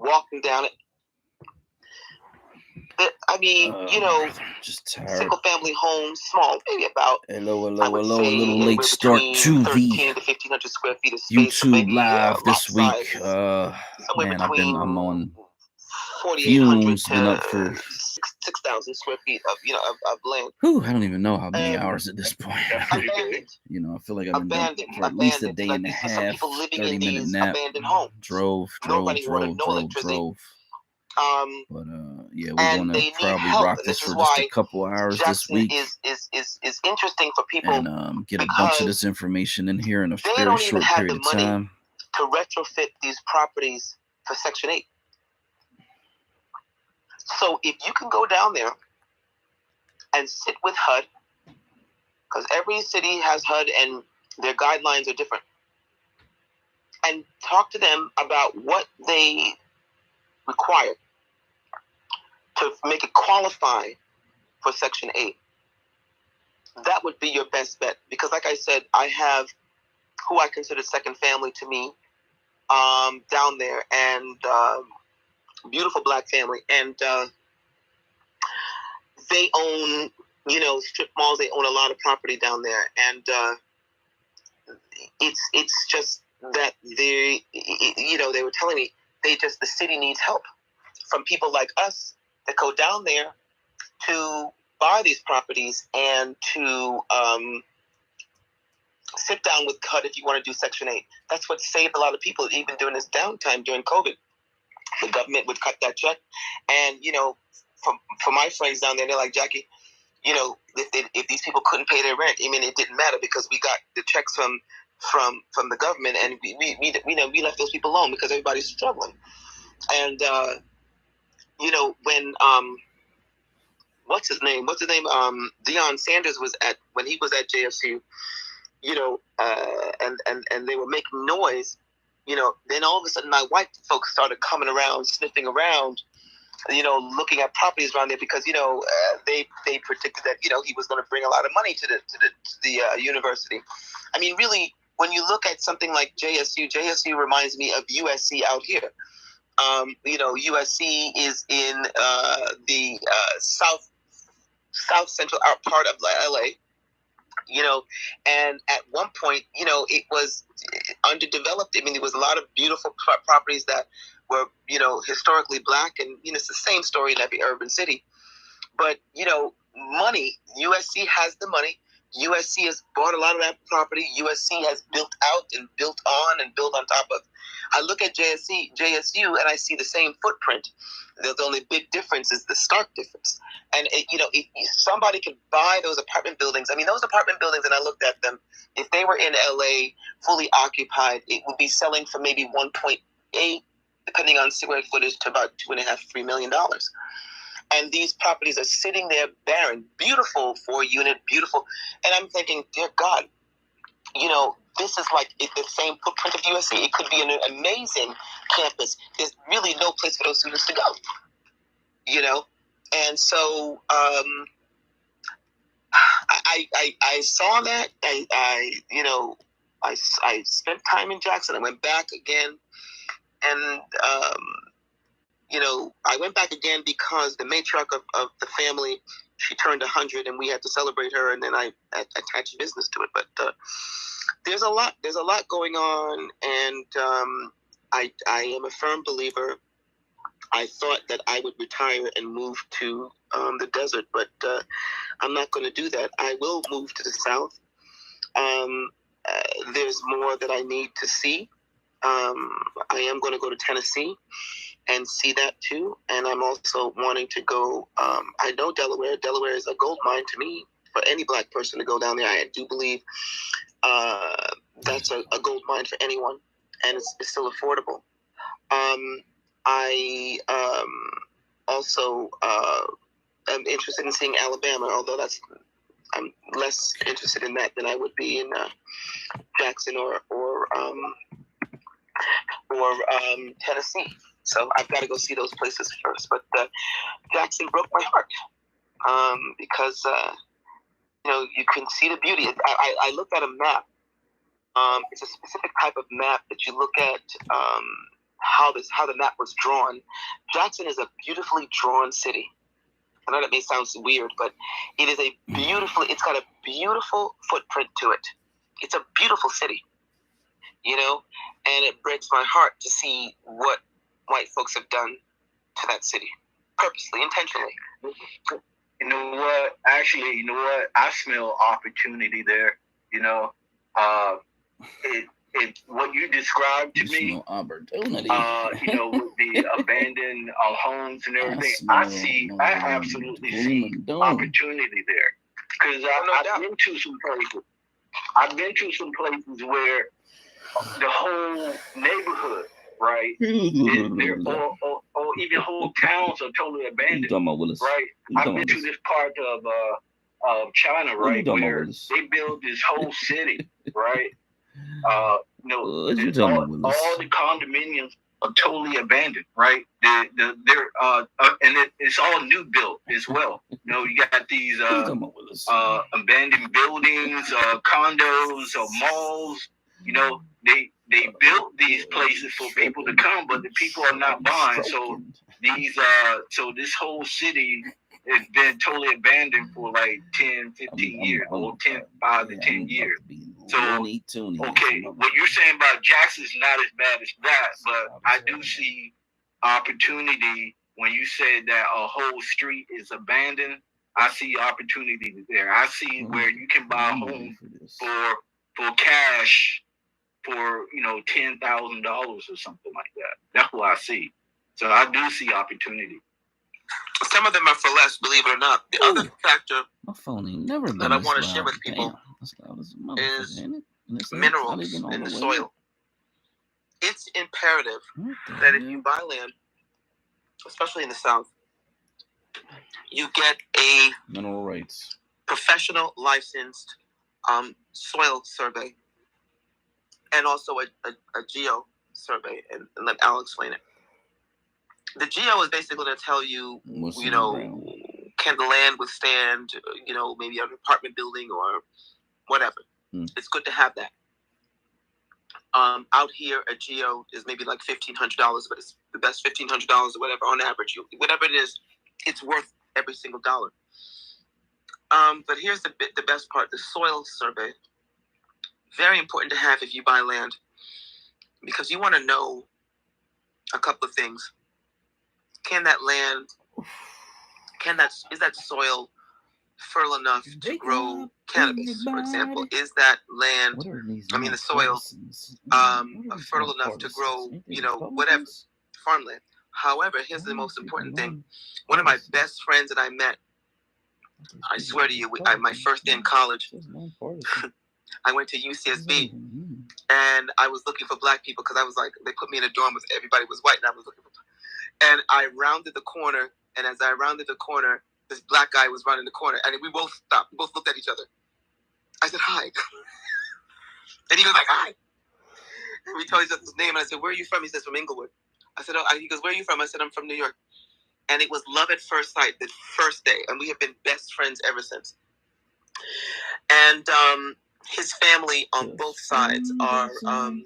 walking down it. I mean, just tired. Single family homes, small, maybe about hello, I would say a little late start to between 13 to 1,500 square feet of space. YouTube maybe, live this week. Somewhere Man, between I'm on 4,800 fumes. to Been up for 6,000 square feet of land. Whew, I don't even know how many hours at this point. Abandoned. I feel like I've been done for at Abandoned. least a day Like and a these are some half. people living 30 in minute these nap. abandoned homes. Drove. No running water, no electricity. But yeah, we're gonna probably rock this for just a couple hours this week. Is interesting for people and get a bunch of this information in here in a very don't short even have period the of money time. to retrofit these properties for Section 8. So if you can go down there and sit with HUD, because every city has HUD and their guidelines are different, and talk to them about what they require to make it qualify for Section 8. That would be your best bet. Because like I said, I have who I consider second family to me down there, and beautiful black family. And they own, strip malls. They own a lot of property down there. And it's just that they were telling me the city needs help from people like us that go down there to buy these properties and to sit down with HUD if you want to do Section 8. That's what saved a lot of people, even during this downtime during COVID. The government would cut that check. And, for my friends down there, they're like, Jackie, if these people couldn't pay their rent, it didn't matter because we got the checks from the government, and we left those people alone because everybody's struggling. And, when what's his name? Deion Sanders when he was at JFC, and they were making noise, then all of a sudden my white folks started coming around, sniffing around, looking at properties around there because, they predicted that, he was going to bring a lot of money to the university. Really, when you look at something like JSU reminds me of USC out here. USC is in the south central part of LA, and at one point, it was underdeveloped. There was a lot of beautiful properties that were, historically black, and, it's the same story in every urban city. But, money, USC has the money. USC has bought a lot of that property. USC has built out and built on and built on top of. I look at JSU, and I see the same footprint. The only big difference is the stark difference. And, if somebody could buy those apartment buildings, those apartment buildings, and I looked at them, if they were in LA, fully occupied, it would be selling for maybe 1.8, depending on square footage, to about $2.5–3 million. And these properties are sitting there barren, beautiful 4-unit, beautiful. And I'm thinking, dear God, this is like the same footprint of USC. It could be an amazing campus. There's really no place for those students to go, And so I saw that. I spent time in Jackson. I went back again, and I went back again because the matriarch of the family, she turned 100, and we had to celebrate her, and then I attached business to it. But there's a lot going on, and I am a firm believer. I thought that I would retire and move to the desert, but I'm not going to do that. I will move to the South. There's more that I need to see. I am going to go to Tennessee and see that too. And I'm also wanting to go, I know Delaware. Delaware is a gold mine to me, for any black person to go down there. I do believe that's a gold mine for anyone, and it's still affordable. I also am interested in seeing Alabama, although I'm less interested in that than I would be in Jackson or Tennessee. So I've got to go see those places first. But Jackson broke my heart because you can see the beauty. I looked at a map. It's a specific type of map that you look at how the map was drawn. Jackson is a beautifully drawn city. I know that may sound weird, but it is it's got a beautiful footprint to it. It's a beautiful city, and it breaks my heart to see what white folks have done to that city, purposely, intentionally. You know what? Actually, I smell opportunity there. What you described to me, opportunity. With the abandoned homes and everything, I absolutely see opportunity there. Because I've been to some places. I've been to some places where the whole neighborhood, right, or even whole towns are totally abandoned, right? I've been to this part of China, right, where they build this whole city, right? All the condominiums are totally abandoned, right? And it's all new built as well. You got these abandoned buildings, condos, or malls. They built these places for people to come, but the people are not buying. So this whole city has been totally abandoned for like 10, 15 years, or 5 to 10 years. So, okay, what you're saying about Jackson is not as bad as that, but I do see opportunity when you said that a whole street is abandoned. I see opportunity there. I see where you can buy a home for cash for $10,000 or something like that. That's what I see. So I do see opportunity. Some of them are for less, believe it or not. The other factor my phone ain't never that I want to share with people is minerals in the soil. It's imperative that if you buy land, especially in the South, you get a mineral rights professional licensed soil survey and also a geo survey, and let Al explain it. The geo is basically going to tell you, can the land withstand, maybe an apartment building or whatever. It's good to have that. Out here, a geo is maybe like $1,500, but it's the best $1,500 or whatever on average. Whatever it is, it's worth every single dollar. But here's the best part: the soil survey. Very important to have if you buy land, because you want to know a couple of things. Can that land? Is that soil fertile enough to grow cannabis, for example? Is that land, the soil, fertile enough to grow, whatever, farmland? However, here's the most important thing. One of my best friends that I met, I swear to you, my first day in college, I went to UCSB, and I was looking for black people because I was like, they put me in a dorm with everybody was white, and I was looking for, and I rounded the corner, and as I rounded the corner, this black guy was running the corner, and we both stopped. We both looked at each other. I said, hi. And he was like, hi. And we told each other's name, and I said, where are you from? He says, from Inglewood. I said, he goes, where are you from? I said, I'm from New York. And it was love at first sight, the first day, and we have been best friends ever since. And his family on both sides are from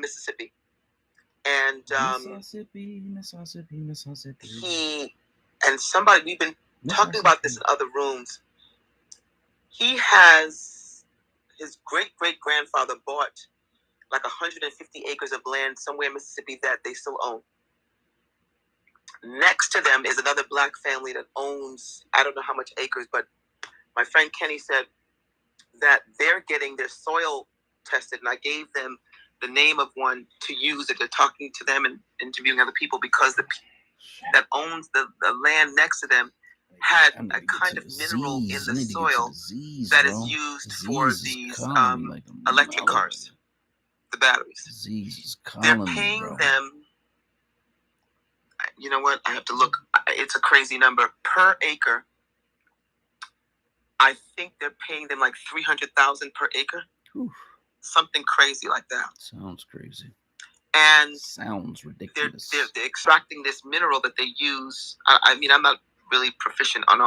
Mississippi. And Mississippi. We've been talking about this in other rooms. He has, his great-great-grandfather bought like 150 acres of land somewhere in Mississippi that they still own. Next to them is another black family that owns, I don't know how much acres, but my friend Kenny said that they're getting their soil tested, and I gave them the name of one to use if they're talking to them and interviewing other people, because the that owns the land next to them had a kind of mineral in the soil that is used for these electric cars, the batteries. They're paying them, you know what, I have to look, it's a crazy number, per acre. I think they're paying them like $300,000 per acre. Oof. Something crazy like that. Sounds crazy. And sounds ridiculous. They're extracting this mineral that they use. I'm not really proficient on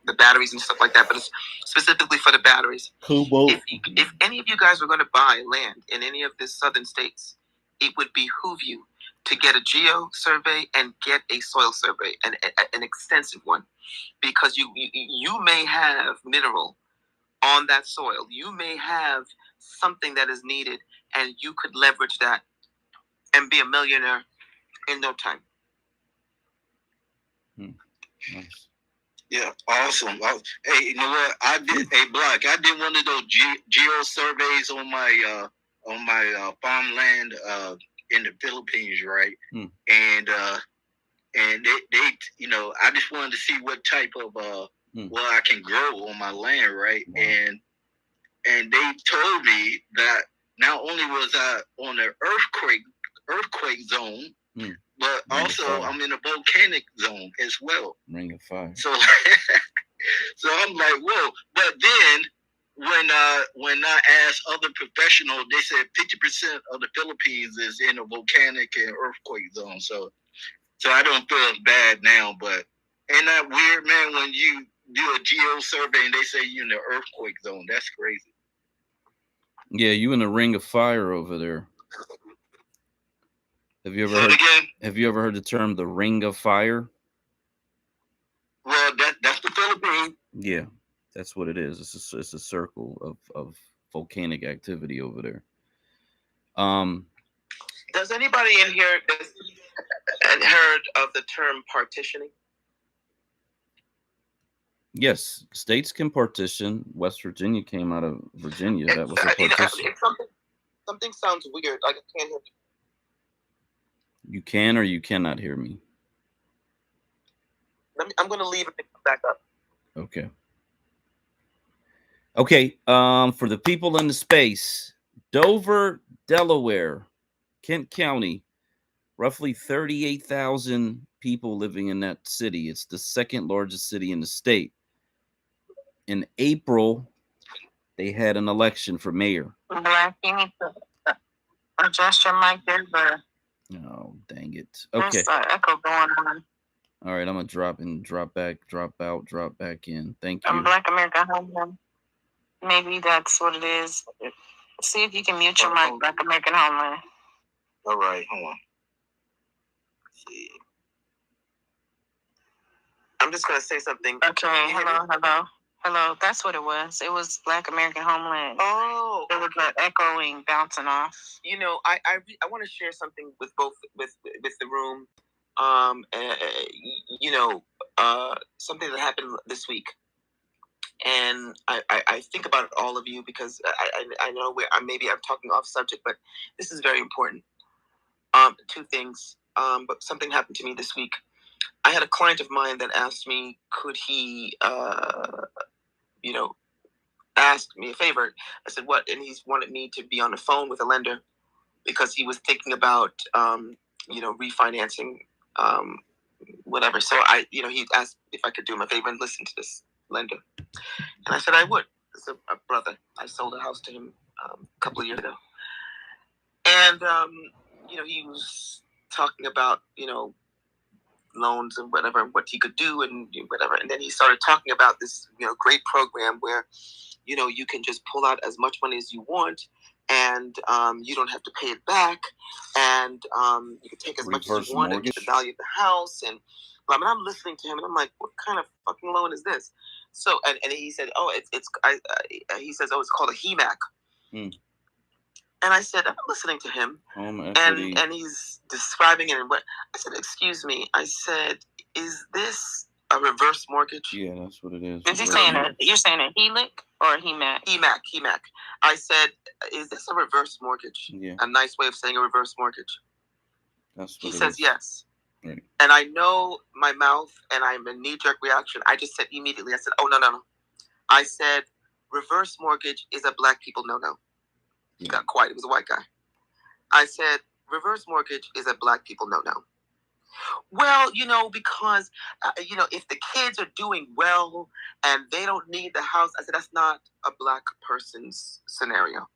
the batteries and stuff like that, but it's specifically for the batteries. Cobalt. If any of you guys were going to buy land in any of the southern states, it would behoove you to get a geo survey and get a soil survey, an extensive one, because you may have mineral on that soil. You may have something that is needed, and you could leverage that and be a millionaire in no time. Nice. Yeah, awesome. Hey, you know what? I did Block. I did one of those geo surveys on my farmland in the Philippines, right? And they you know, I just wanted to see what type of what I can grow on my land, right? And they told me that not only was I on an earthquake zone, but also I'm in a volcanic zone as well. Ring of fire. So so I'm like, whoa. But then when I asked other professionals, they said 50% of the Philippines is in a volcanic and earthquake zone. So I don't feel bad now, but ain't that weird, man, when you do a geo survey and they say you're in the earthquake zone? That's crazy. Yeah, you in the ring of fire over there. Have you ever heard the term the ring of fire? Well, that's the Philippines. Yeah, that's what it is. It's a circle of volcanic activity over there. Does anybody in here heard of the term partitioning? Yes, states can partition. West Virginia came out of Virginia. That was a partition. Something sounds weird. Like I can't hear you. You can or you cannot hear me. I'm going to leave and come back up. Okay. Okay. For the people in the space, Dover, Delaware, Kent County, roughly 38,000 people living in that city. It's the second largest city in the state. In April, they had an election for mayor. Black, you need to adjust your mic there, but oh, dang it. Okay. There's an echo going on. All right, I'm gonna drop back, drop out, drop back in. Thank you. Black American Homeland. Maybe that's what it is. See if you can mute your mic, Black American Homeland. All right, hold on. Let's see. I'm just gonna say something. Okay, hello. That's what it was. It was Black American Homeland. Oh, there was an echoing, bouncing off. You know, I want to share something with both with the room. You know, something that happened this week, and I think about all of you because I know maybe I'm talking off subject, but this is very important. Two things. But something happened to me this week. I had a client of mine that asked me, could he, you know, ask me a favor. I said, what? And he's wanted me to be on the phone with a lender because he was thinking about, you know, refinancing, whatever. So he asked if I could do him a favor and listen to this lender. And I said I would. It's a brother. I sold a house to him a couple of years ago. And, you know, he was talking about, you know, loans and whatever, and what he could do and whatever. And then he started talking about this, you know, great program where, you know, you can just pull out as much money as you want and you don't have to pay it back. And you can take as much as you want and get the value of the house. And I mean, I'm listening to him and I'm like, what kind of fucking loan is this? So, and he said, oh, he says, oh, it's called a HEMAC. And I said, I'm listening to him, and he's describing it. And what I said, excuse me. I said, is this a reverse mortgage? Yeah, that's what it is. Is he saying you're saying a HELIC or a HEMAC? HEMAC. I said, is this a reverse mortgage? Yeah. A nice way of saying a reverse mortgage. That's what he says is. Yes. Right. And I know my mouth, and I'm a knee-jerk reaction. I just said immediately, I said, oh, no. I said, reverse mortgage is a black people no-no. He got quiet. He was a white guy. I said, reverse mortgage is a black people no-no. Well, you know, because, you know, if the kids are doing well and they don't need the house, I said, that's not a black person's scenario.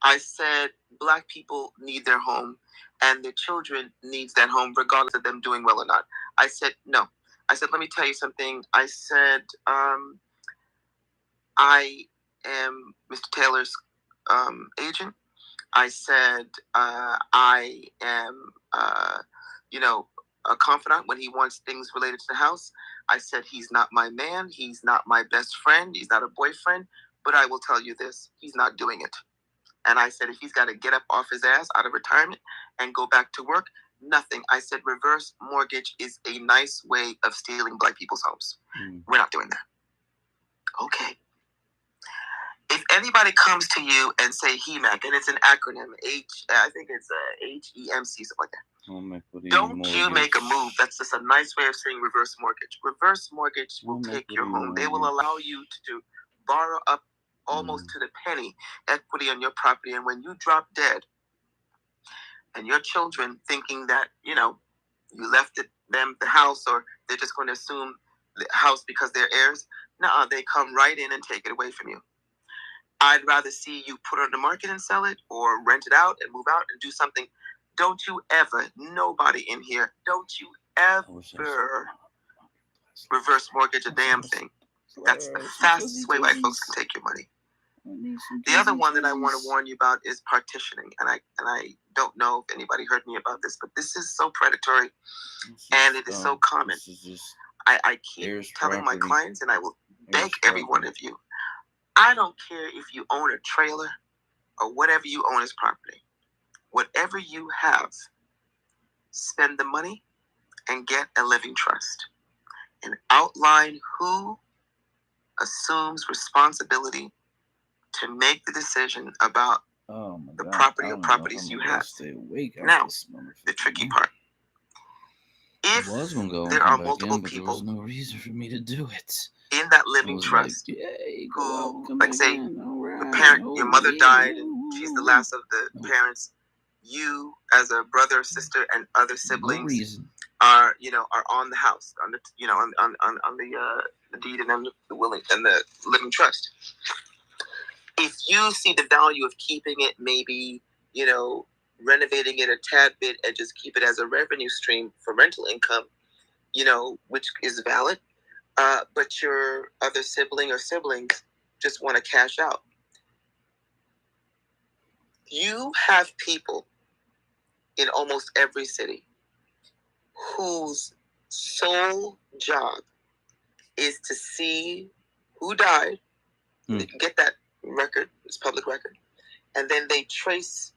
I said, black people need their home and their children needs that home regardless of them doing well or not. I said, no. I said, let me tell you something. I said, I am Mr. Taylor's agent. I said, I am, a confidant when he wants things related to the house. I said, he's not my man. He's not my best friend. He's not a boyfriend. But I will tell you this, he's not doing it. And I said, if he's got to get up off his ass out of retirement and go back to work, nothing. I said, reverse mortgage is a nice way of stealing Black people's homes. We're not doing that. Okay. If anybody comes to you and say HEMAC, and it's an acronym, I think it's HEMC, something like that. Don't you make a move. That's just a nice way of saying reverse mortgage. Reverse mortgage will take your home. They will allow you to borrow up almost to the penny equity on your property. And when you drop dead and your children thinking that, you left them the house, or they're just going to assume the house because they're heirs, no, they come right in and take it away from you. I'd rather see you put it on the market and sell it, or rent it out and move out and do something. Don't you ever, nobody in here, don't you ever reverse mortgage a damn thing. That's the fastest way white folks can take your money. The other one that I want to warn you about is partitioning, and I don't know if anybody heard me about this, but this is so predatory, and it is so common. I keep telling my clients, and I will beg every one of you, I don't care if you own a trailer or whatever you own as property. Whatever you have, spend the money and get a living trust and outline who assumes responsibility to make the decision about the property or properties you have. Now, the tricky part. If there are multiple people, there was no reason for me to do it. In that living trust, who, like, say, the parent, your mother died, and she's the last of the parents. You, as a brother or sister, and other siblings are on the house, on the the deed and the willing and the living trust. If you see the value of keeping it, maybe renovating it a tad bit and just keep it as a revenue stream for rental income, which is valid. But your other sibling or siblings just want to cash out. You have people in almost every city whose sole job is to see who died, get that record, it's public record, and then they trace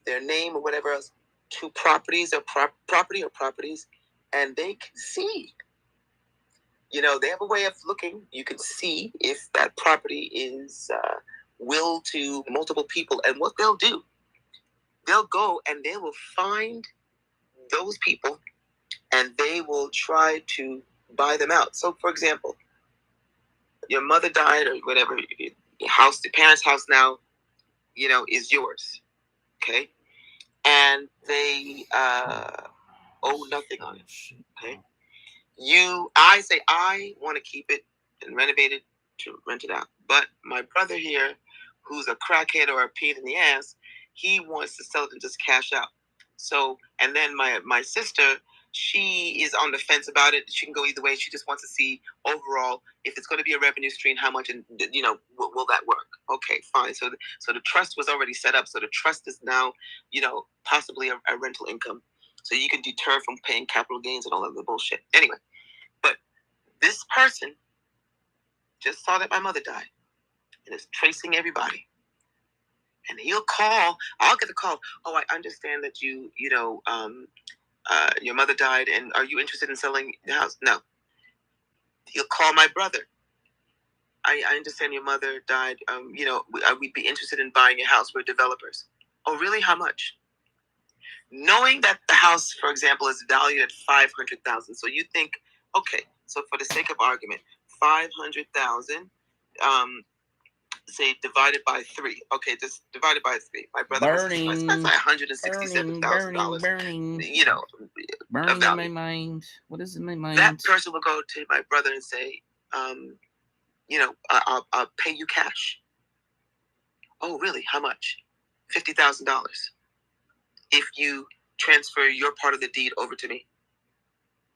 their name or whatever else to properties or properties, and they can see. They have a way of looking. You can see if that property is willed to multiple people. And what they'll do, they'll go and they will find those people and they will try to buy them out. So, for example, your mother died or whatever, your house, the parents' house now, is yours. Okay? And they owe nothing on it. Okay? I say I want to keep it and renovate it to rent it out. But my brother here, who's a crackhead or a pain in the ass, he wants to sell it and just cash out. So, and then my sister, she is on the fence about it. She can go either way. She just wants to see overall if it's going to be a revenue stream, how much, and will that work? Okay, fine. So the trust was already set up. So the trust is now, possibly a rental income. So you can deter from paying capital gains and all of the bullshit. Anyway, but this person just saw that my mother died and is tracing everybody. And I'll get the call. Oh, I understand that your mother died, and are you interested in selling the house? No. He'll call my brother. I understand your mother died. We'd be interested in buying your house. We're developers. Oh, really? How much? Knowing that the house, for example, is valued at $500,000. So you think, okay, so for the sake of argument, $500,000, say divided by 3. Okay, just divided by 3. My brother was that's like $167,000. Burning of value. in my mind. What is in my mind? That person will go to my brother and say, I'll pay you cash. Oh, really? How much? $50,000. If you transfer your part of the deed over to me.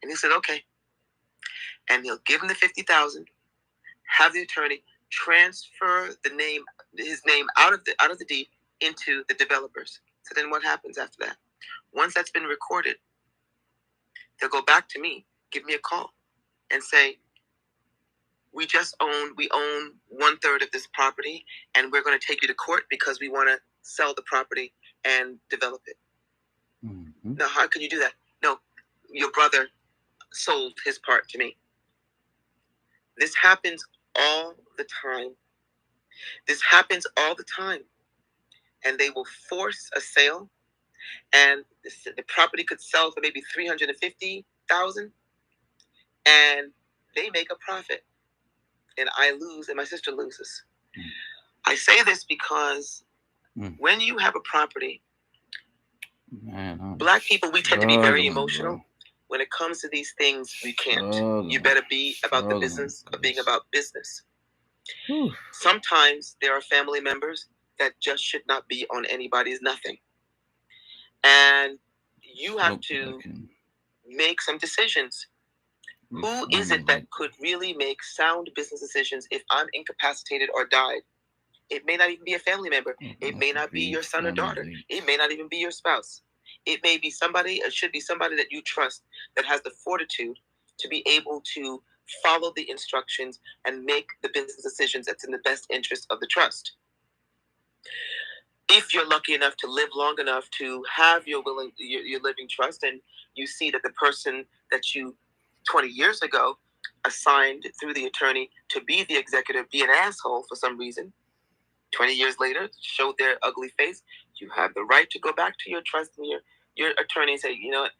And he said, okay. And he'll give him the $50,000, have the attorney transfer his name out of the deed, into the developers. So then what happens after that? Once that's been recorded, they'll go back to me, give me a call, and say, we own 1/3 of this property, and we're going to take you to court because we want to sell the property and develop it. Mm-hmm. Now, how can you do that? No, your brother sold his part to me. This happens all the time. And they will force a sale, and the property could sell for maybe $350,000, and they make a profit, and I lose, and my sister loses. I say this because when you have a property, Black people, we tend to be very emotional. Bro. When it comes to these things, we can't. You better be about the business of being about business. Sometimes there are family members that just should not be on anybody's nothing. And you have to make some decisions. Who is it that could really make sound business decisions if I'm incapacitated or died? It may not even be a family member. It may not be your son or daughter. It may not even be your spouse. It may be somebody, it should be somebody that you trust, that has the fortitude to be able to follow the instructions and make the business decisions that's in the best interest of the trust. If you're lucky enough to live long enough to have your living trust, and you see that the person that you 20 years ago assigned through the attorney to be the executive be an asshole for some reason, 20 years later showed their ugly face, you have the right to go back to your trust and your attorney and say, you know what,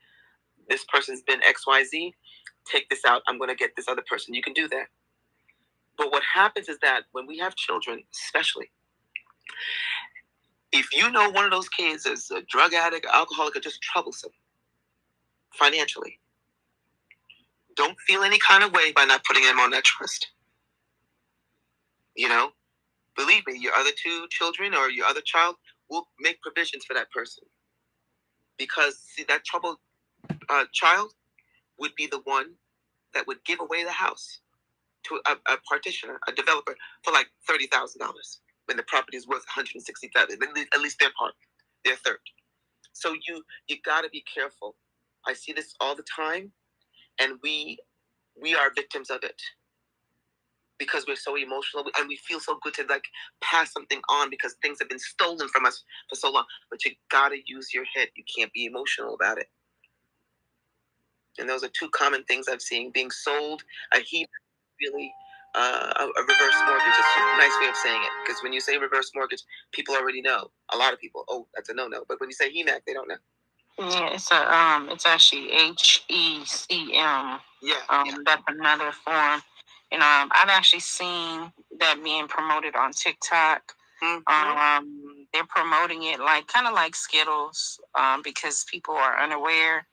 this person's been XYZ, take this out, I'm going to get this other person. You can do that. But what happens is that when we have children, especially, if you know one of those kids is a drug addict, alcoholic, or just troublesome financially, don't feel any kind of way by not putting them on that trust. You know, believe me, your other two children or your other child will make provisions for that person. Because, see, that troubled child would be the one that would give away the house to a partitioner, a developer, for like $30,000 when the property is worth $160,000, at least their part, their third. So you got to be careful. I see this all the time, and we are victims of it because we're so emotional and we feel so good to like pass something on because things have been stolen from us for so long. But you got to use your head. You can't be emotional about it. And those are two common things I've seen. Being sold a heap, really a reverse mortgage is a nice way of saying it. Because when you say reverse mortgage, people already know. A lot of people, oh, that's a no-no. But when you say HEMAC, they don't know. Yeah, it's actually HECM. Yeah. That's another form. And I've actually seen that being promoted on TikTok. Mm-hmm. They're promoting it kind of like Skittles, because people are unaware.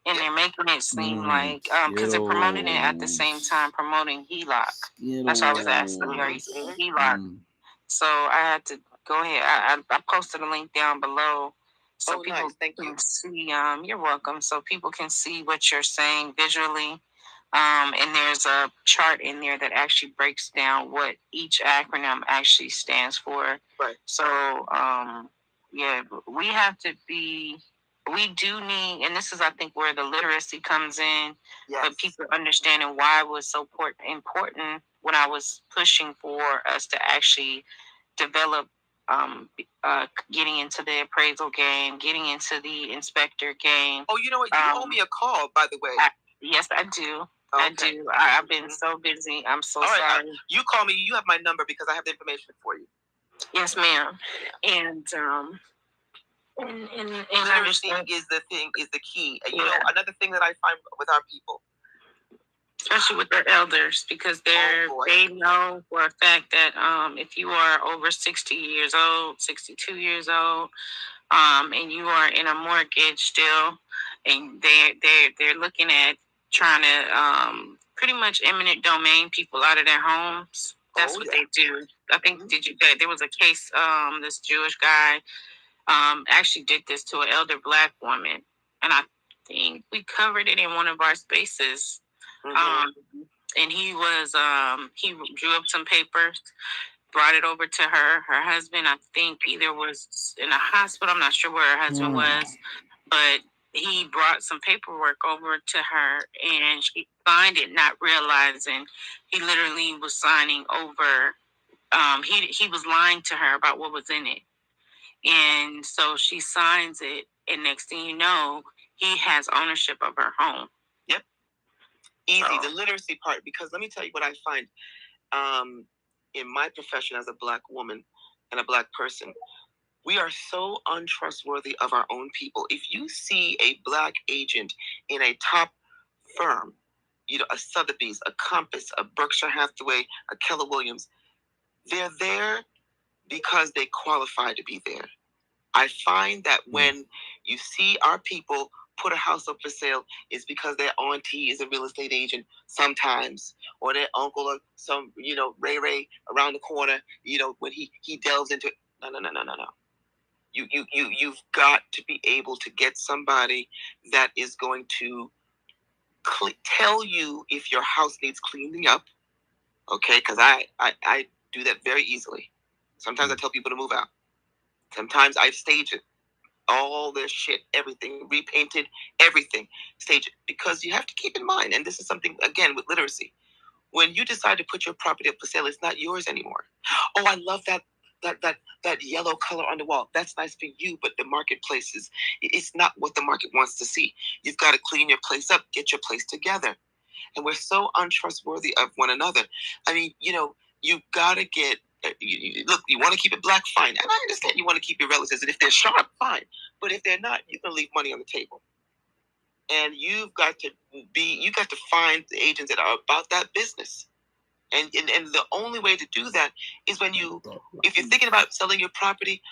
And they're making it seem like, because they're promoting it at the same time promoting HELOC. That's why I was asking you, are you seeing HELOC? So I had to go ahead. I posted a link down below so people can see. You're welcome. So people can see what you're saying visually. And there's a chart in there that actually breaks down what each acronym actually stands for. Right. So, yeah, we have to be... We do need, and this is, I think, where the literacy comes in, but people understanding why it was so important when I was pushing for us to actually develop, getting into the appraisal game, getting into the inspector game. Oh, you know what? You owe me a call, by the way. Yes, I do. Okay. I do. I've been so busy. I'm so sorry. You call me. You have my number because I have the information for you. Yes, ma'am. And literacy is the key. You know, another thing that I find with our people, especially with their elders, because they know for a fact that if you are over 60 years old, 62 years old, and you are in a mortgage still, and they're looking at trying to pretty much eminent domain people out of their homes. That's what they do. I think there was a case, this Jewish guy actually did this to an elder Black woman, and I think we covered it in one of our spaces. Mm-hmm. And he drew up some papers, brought it over to her. Her husband, I think, either was in a hospital. I'm not sure where her husband was, but he brought some paperwork over to her, and she signed it, not realizing he literally was signing over. He was lying to her about what was in it, and so she signs it, and next thing you know, he has ownership of her home. Yep, easy. The literacy part, because let me tell you what I find. In my profession as a Black woman and a Black person, we are so untrustworthy of our own people. If you see a Black agent in a top firm, a Sotheby's, a Compass, a Berkshire Hathaway, a Keller Williams, they're there because they qualify to be there. I find that when you see our people put a house up for sale, it's because their auntie is a real estate agent sometimes, or their uncle, or some, Ray around the corner, when he delves into it. No. You've got to be able to get somebody that is going to tell you if your house needs cleaning up, okay? Because I do that very easily. Sometimes I tell people to move out. Sometimes I stage it. All their shit, everything, repainted, everything, stage it. Because you have to keep in mind, and this is something, again, with literacy, when you decide to put your property up for sale, it's not yours anymore. Oh, I love that yellow color on the wall. That's nice for you, but the marketplace it's not what the market wants to see. You've got to clean your place up, get your place together. And we're so untrustworthy of one another. I mean, you've got to get, look, you want to keep it Black, fine. And I understand you want to keep your relatives, and if they're sharp, fine. But if they're not, you're going to leave money on the table. And you've got to find the agents that are about that business. And the only way to do that is when if you're thinking about selling your property,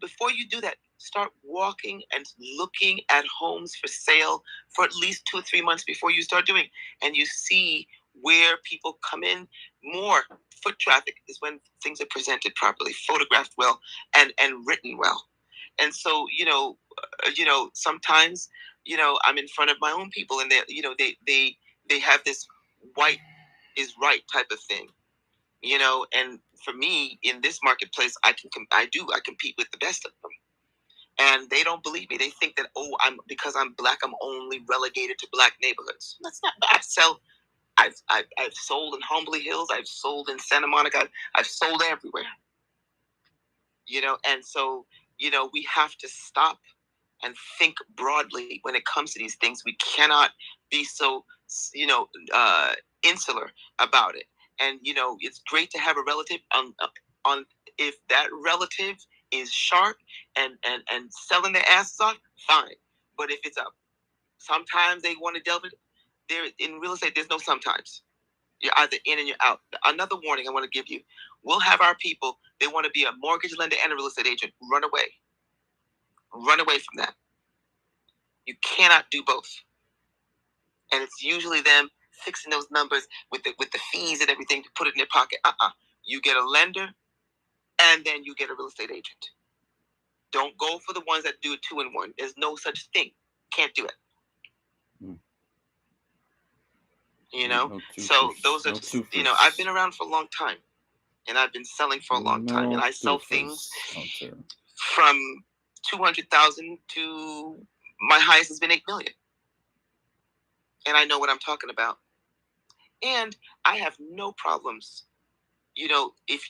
before you do that, start walking and looking at homes for sale for at least 2 or 3 months before you start doing. And you see where people come in more. Foot traffic is when things are presented properly, photographed well, and written well. And so, sometimes, I'm in front of my own people, and they have this white is right type of thing, and for me in this marketplace, I compete with the best of them, and they don't believe me. They think that, because I'm Black, I'm only relegated to Black neighborhoods. That's not. I've sold in Humbly Hills, I've sold in Santa Monica, I've sold everywhere, and so we have to stop and think broadly when it comes to these things. We cannot be so insular about it. And it's great to have a relative on if that relative is sharp and selling their asses off, fine. But if it's sometimes they want to delve it. There in real estate, there's no sometimes. You're either in and you're out. Another warning I want to give you: we'll have our people. They want to be a mortgage lender and a real estate agent. Run away. Run away from that. You cannot do both. And it's usually them fixing those numbers with the fees and everything to put it in their pocket. You get a lender, and then you get a real estate agent. Don't go for the ones that do it 2 in 1. There's no such thing. Can't do it. So those are I've been around for a long time, and I've been selling for a long time, and I sell things from 200,000 to my highest has been 8 million. And I know what I'm talking about. And I have no problems. If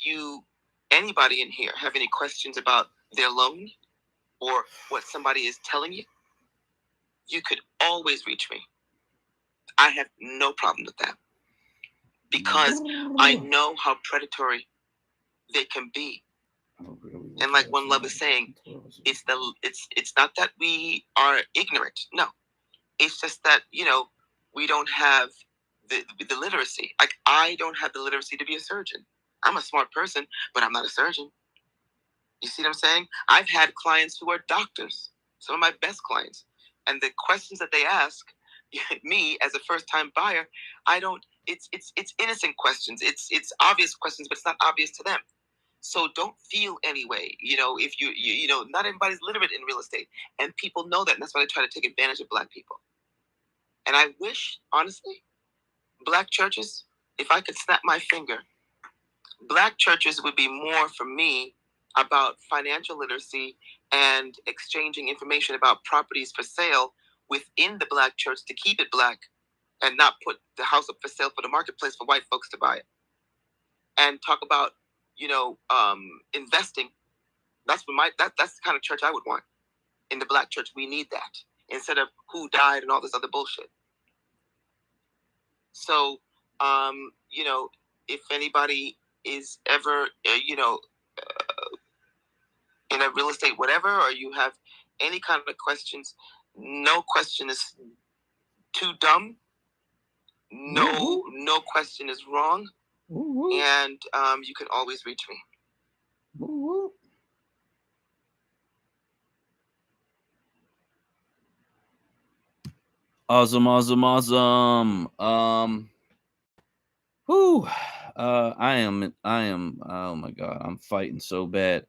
anybody in here have any questions about their loan or what somebody is telling you, you could always reach me. I have no problem with that, because I know how predatory they can be. And like One Love is saying, it's not that we are ignorant. No, it's just that we don't have the literacy. Like, I don't have the literacy to be a surgeon. I'm a smart person, but I'm not a surgeon. You see what I'm saying? I've had clients who are doctors, some of my best clients, and the questions that they ask me as a first-time buyer, it's innocent questions. It's obvious questions, but it's not obvious to them. So don't feel anyway. If you not everybody's literate in real estate, and people know that, and that's why they try to take advantage of Black people. And I wish, honestly, Black churches, if I could snap my finger, Black churches would be more for me about financial literacy and exchanging information about properties for sale within the Black church to keep it Black and not put the house up for sale for the marketplace for white folks to buy it. And talk about, investing. That's the kind of church I would want. In the Black church, we need that instead of who died and all this other bullshit. So, if anybody is ever, in a real estate whatever, or you have any kind of questions, no question is too dumb. No question is wrong. And you can always reach me. Awesome. I am, oh my God, I'm fighting so bad.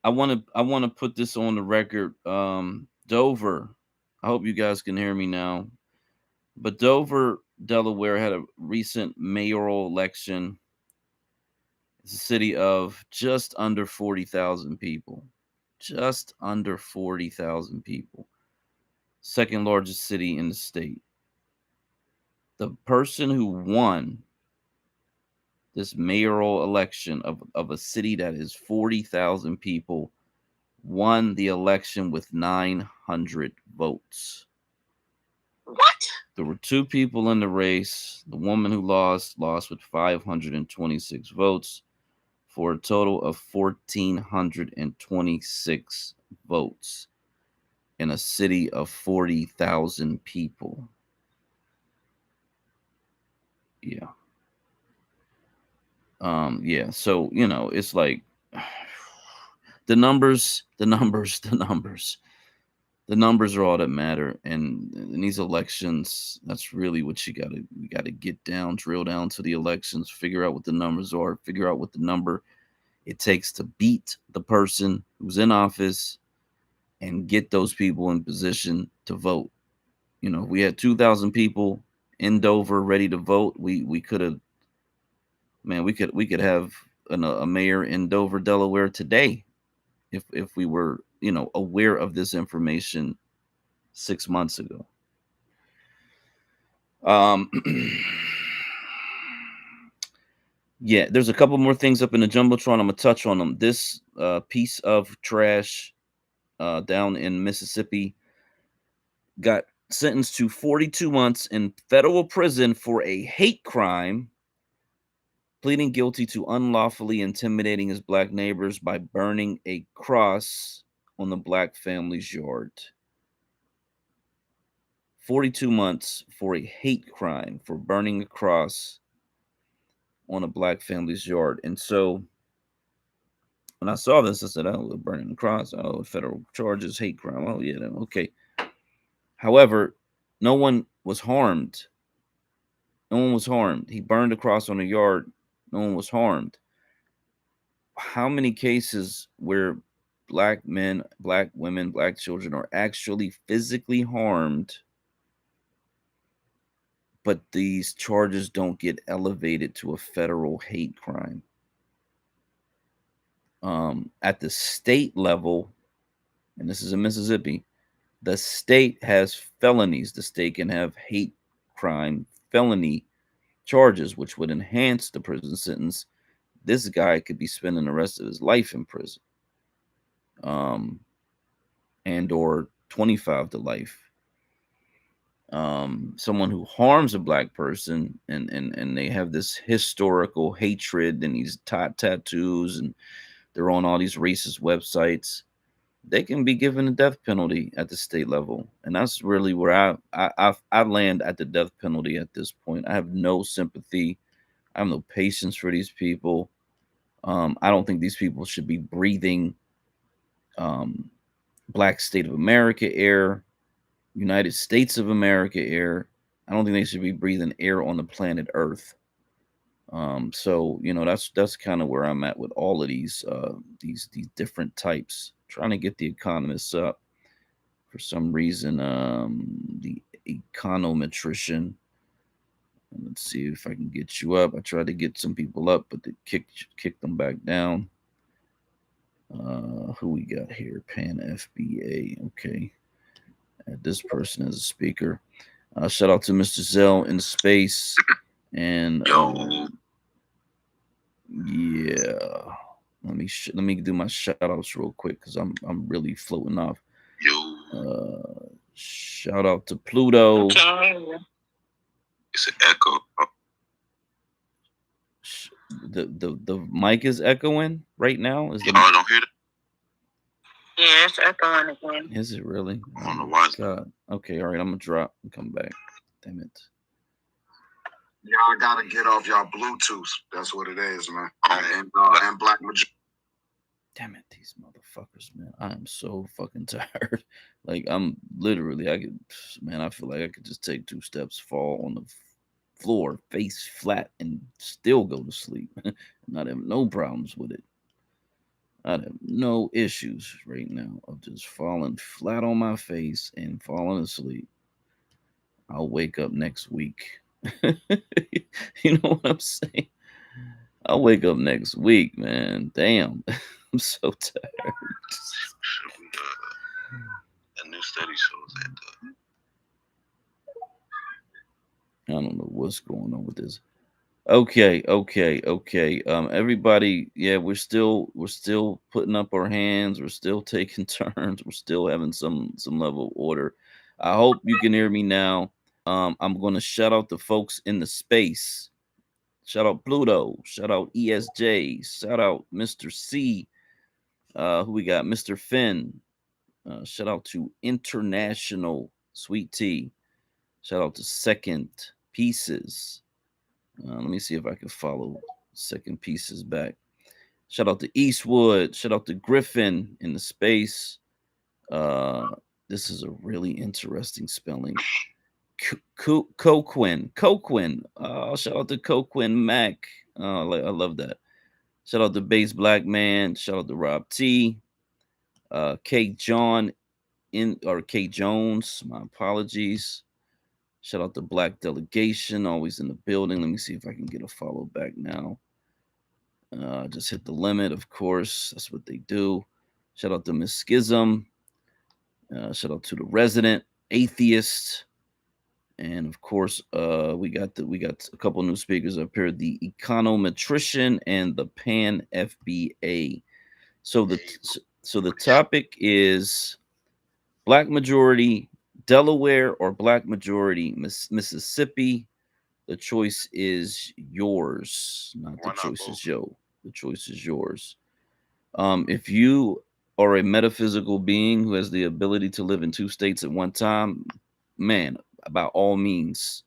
I want to put this on the record. Dover, I hope you guys can hear me now. But Dover, Delaware had a recent mayoral election. It's a city of just under 40,000 people. Just under 40,000 people. Second largest city in the state. The person who won this mayoral election of a city that is 40,000 people won the election with 900 votes. What? There were two people in the race. The woman who lost with 526 votes for a total of 1,426 votes in a city of 40,000 people. Yeah. Yeah. So, it's like the numbers are all that matter. And in these elections, that's really what you gotta get down, drill down to the elections, figure out what the numbers are, figure out what the number it takes to beat the person who's in office and get those people in position to vote. If we had 2,000 people in Dover ready to vote, we could have, man, we could have a mayor in Dover, Delaware today if we were, aware of this information 6 months ago. Yeah, there's a couple more things up in the Jumbotron. I'm gonna touch on them. This piece of trash down in Mississippi got sentenced to 42 months in federal prison for a hate crime, pleading guilty to unlawfully intimidating his black neighbors by burning a cross on the black family's yard. 42 months for a hate crime for burning a cross on a black family's yard. And so when I saw this, I said, oh, burning the cross. Oh, federal charges, hate crime. Oh, yeah, okay. However, no one was harmed. No one was harmed. He burned a cross on a yard. No one was harmed. How many cases where black men, black women, black children are actually physically harmed, but these charges don't get elevated to a federal hate crime? At the state level, and this is in Mississippi, the state has felonies. The state can have hate crime felony charges, which would enhance the prison sentence. This guy could be spending the rest of his life in prison, and or 25 to life. Someone who harms a black person and they have this historical hatred and these tattoos and they're on all these racist websites, they can be given a death penalty at the state level. And that's really where I land at the death penalty at this point. I have no sympathy. I have no patience for these people. I don't think these people should be breathing Black State of America air, United States of America air. I don't think they should be breathing air on the planet Earth. So that's kind of where I'm at with all of these different types. Trying to get the economists up. For some reason, the econometrician Let's see if I can get you up. I tried to get some people up, but they kicked them back down. Who we got here? Pan FBA. Okay. Add this person as a speaker. Shout out to Mr. Zell in space. And yeah. Let me do my shout outs real quick because I'm really floating off. Shout out to Pluto. It's an echo. The mic is echoing right now. Is y'all don't hear that? Yeah, it's echoing again. Is it really? I don't know why. God. Okay, all right. I'm gonna drop and come back. Damn it. Y'all gotta get off y'all Bluetooth. That's what it is, man. And Black Majority. Damn it, these motherfuckers, man. I am so fucking tired. Like I'm literally, I feel like I could just take 2 steps, fall on the floor, face flat, and still go to sleep. Not have no problems with it. I'd have no issues right now of just falling flat on my face and falling asleep. I'll wake up next week. You know what I'm saying? I'll wake up next week, man. Damn. I'm so tired. A new study shows that I don't know what's going on with this. Okay. Everybody, yeah, we're still putting up our hands. We're still taking turns. We're still having some level of order. I hope you can hear me now. I'm gonna shout out the folks in the space. Shout out Pluto. Shout out ESJ. Shout out Mr. C. Who we got? Mr. Finn. Shout out to International Sweet Tea. Shout out to Second Pieces. Let me see if I can follow Second Pieces back. Shout out to Eastwood. Shout out to Griffin in the space. This is a really interesting spelling. Coquin. Shout out to Coquin Mac. I love that. Shout out to Bass Black Man. Shout out to Rob T. K John K Jones. My apologies. Shout out to Black Delegation, always in the building. Let me see if I can get a follow back now. Just hit the limit, of course. That's what they do. Shout out to Miss Schism. Shout out to the Resident Atheist. And of course, we got a couple new speakers up here: the Econometrician and the Pan FBA. So the topic is Black majority Delaware or Black majority Mississippi. The choice is yours. Not the choice is yo. The choice is yours. If you are a metaphysical being who has the ability to live in 2 states at one time, man, by all means.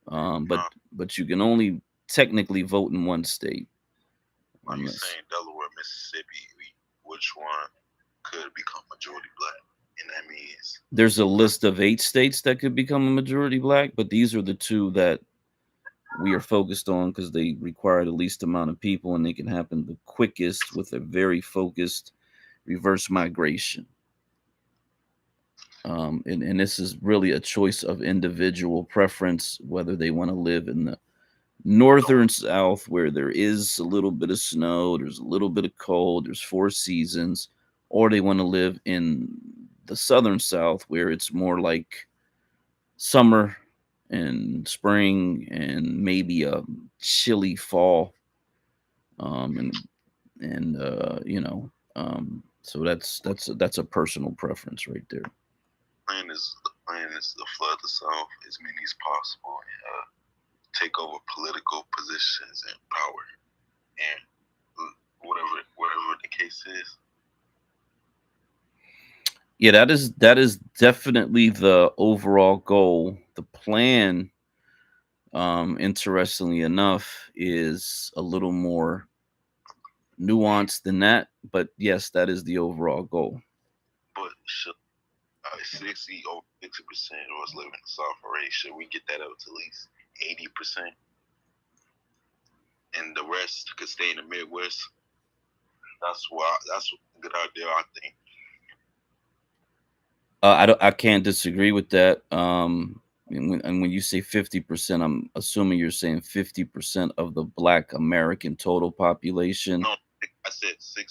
But you can only technically vote in 1 state. Are you saying Delaware, Mississippi? Which one could become majority Black? And that means there's a list of 8 states that could become a majority Black, but these are the 2 that we are focused on because they require the least amount of people and they can happen the quickest with a very focused reverse migration. And this is really a choice of individual preference, whether they want to live in the northern South where there is a little bit of snow, there's a little bit of cold, there's 4 seasons, or they want to live in the southern South where it's more like summer and spring and maybe a chilly fall. So that's a personal preference right there. The plan is to flood the South as many as possible and take over political positions and power, and whatever the case is. Yeah, that is definitely the overall goal. The plan, interestingly enough, is a little more nuanced than that. But yes, that is the overall goal. But 60% of us live in the South already. Should we get that up to at least 80%? And the rest could stay in the Midwest. That's a good idea, I think. I can't disagree with that. And when you say 50%, I'm assuming you're saying 50% of the Black American total population. No, I said 60%.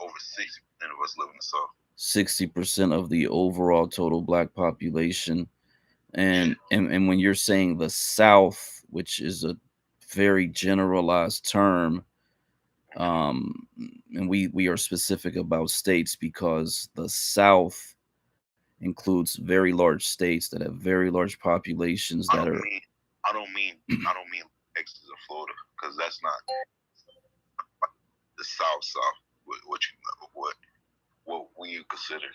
Over 60% of us live in the South. 60% of the overall total Black population. And when you're saying the South, which is a very generalized term, and we are specific about states because the South includes very large states that have very large populations that are. I don't mean Texas or Florida, because that's not the South. What we consider.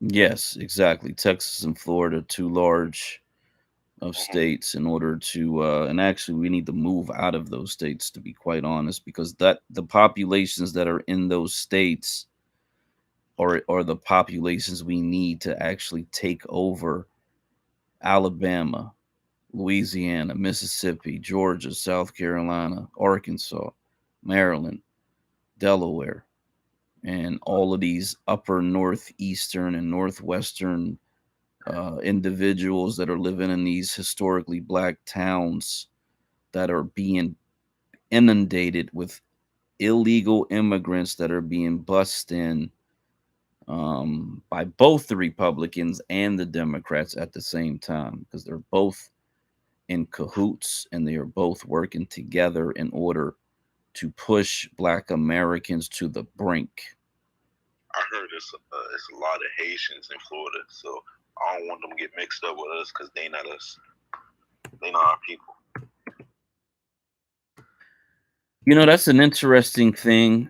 Yes, exactly. Texas and Florida, too large of states in order to, and actually we need to move out of those states, to be quite honest, because that the populations that are in those states are the populations we need to actually take over Alabama, Louisiana, Mississippi, Georgia, South Carolina, Arkansas, Maryland, Delaware, and all of these upper northeastern and northwestern individuals that are living in these historically Black towns that are being inundated with illegal immigrants that are being bussed in by both the Republicans and the Democrats at the same time, because they're both in cahoots and they are both working together in order to push Black Americans to the brink. I heard it's a lot of Haitians in Florida, so I don't want them to get mixed up with us because they not us. They not our people. You know, that's an interesting thing.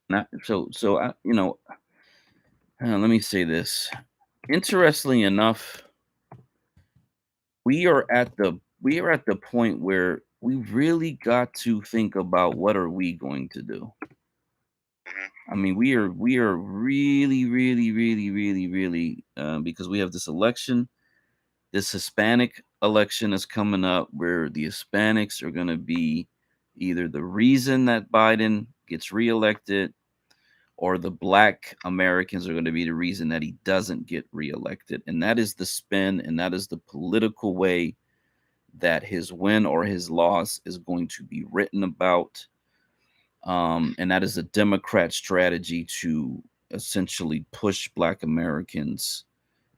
Not so I, let me say this. Interestingly enough, we are at the point where we really got to think about what are we going to do. I mean, we are really, really, really, really, really, because we have this election, this Hispanic election is coming up where the Hispanics are going to be either the reason that Biden gets reelected or the Black Americans are going to be the reason that he doesn't get reelected. And that is the spin, and that is the political way that his win or his loss is going to be written about. And that is a Democrat strategy to essentially push Black Americans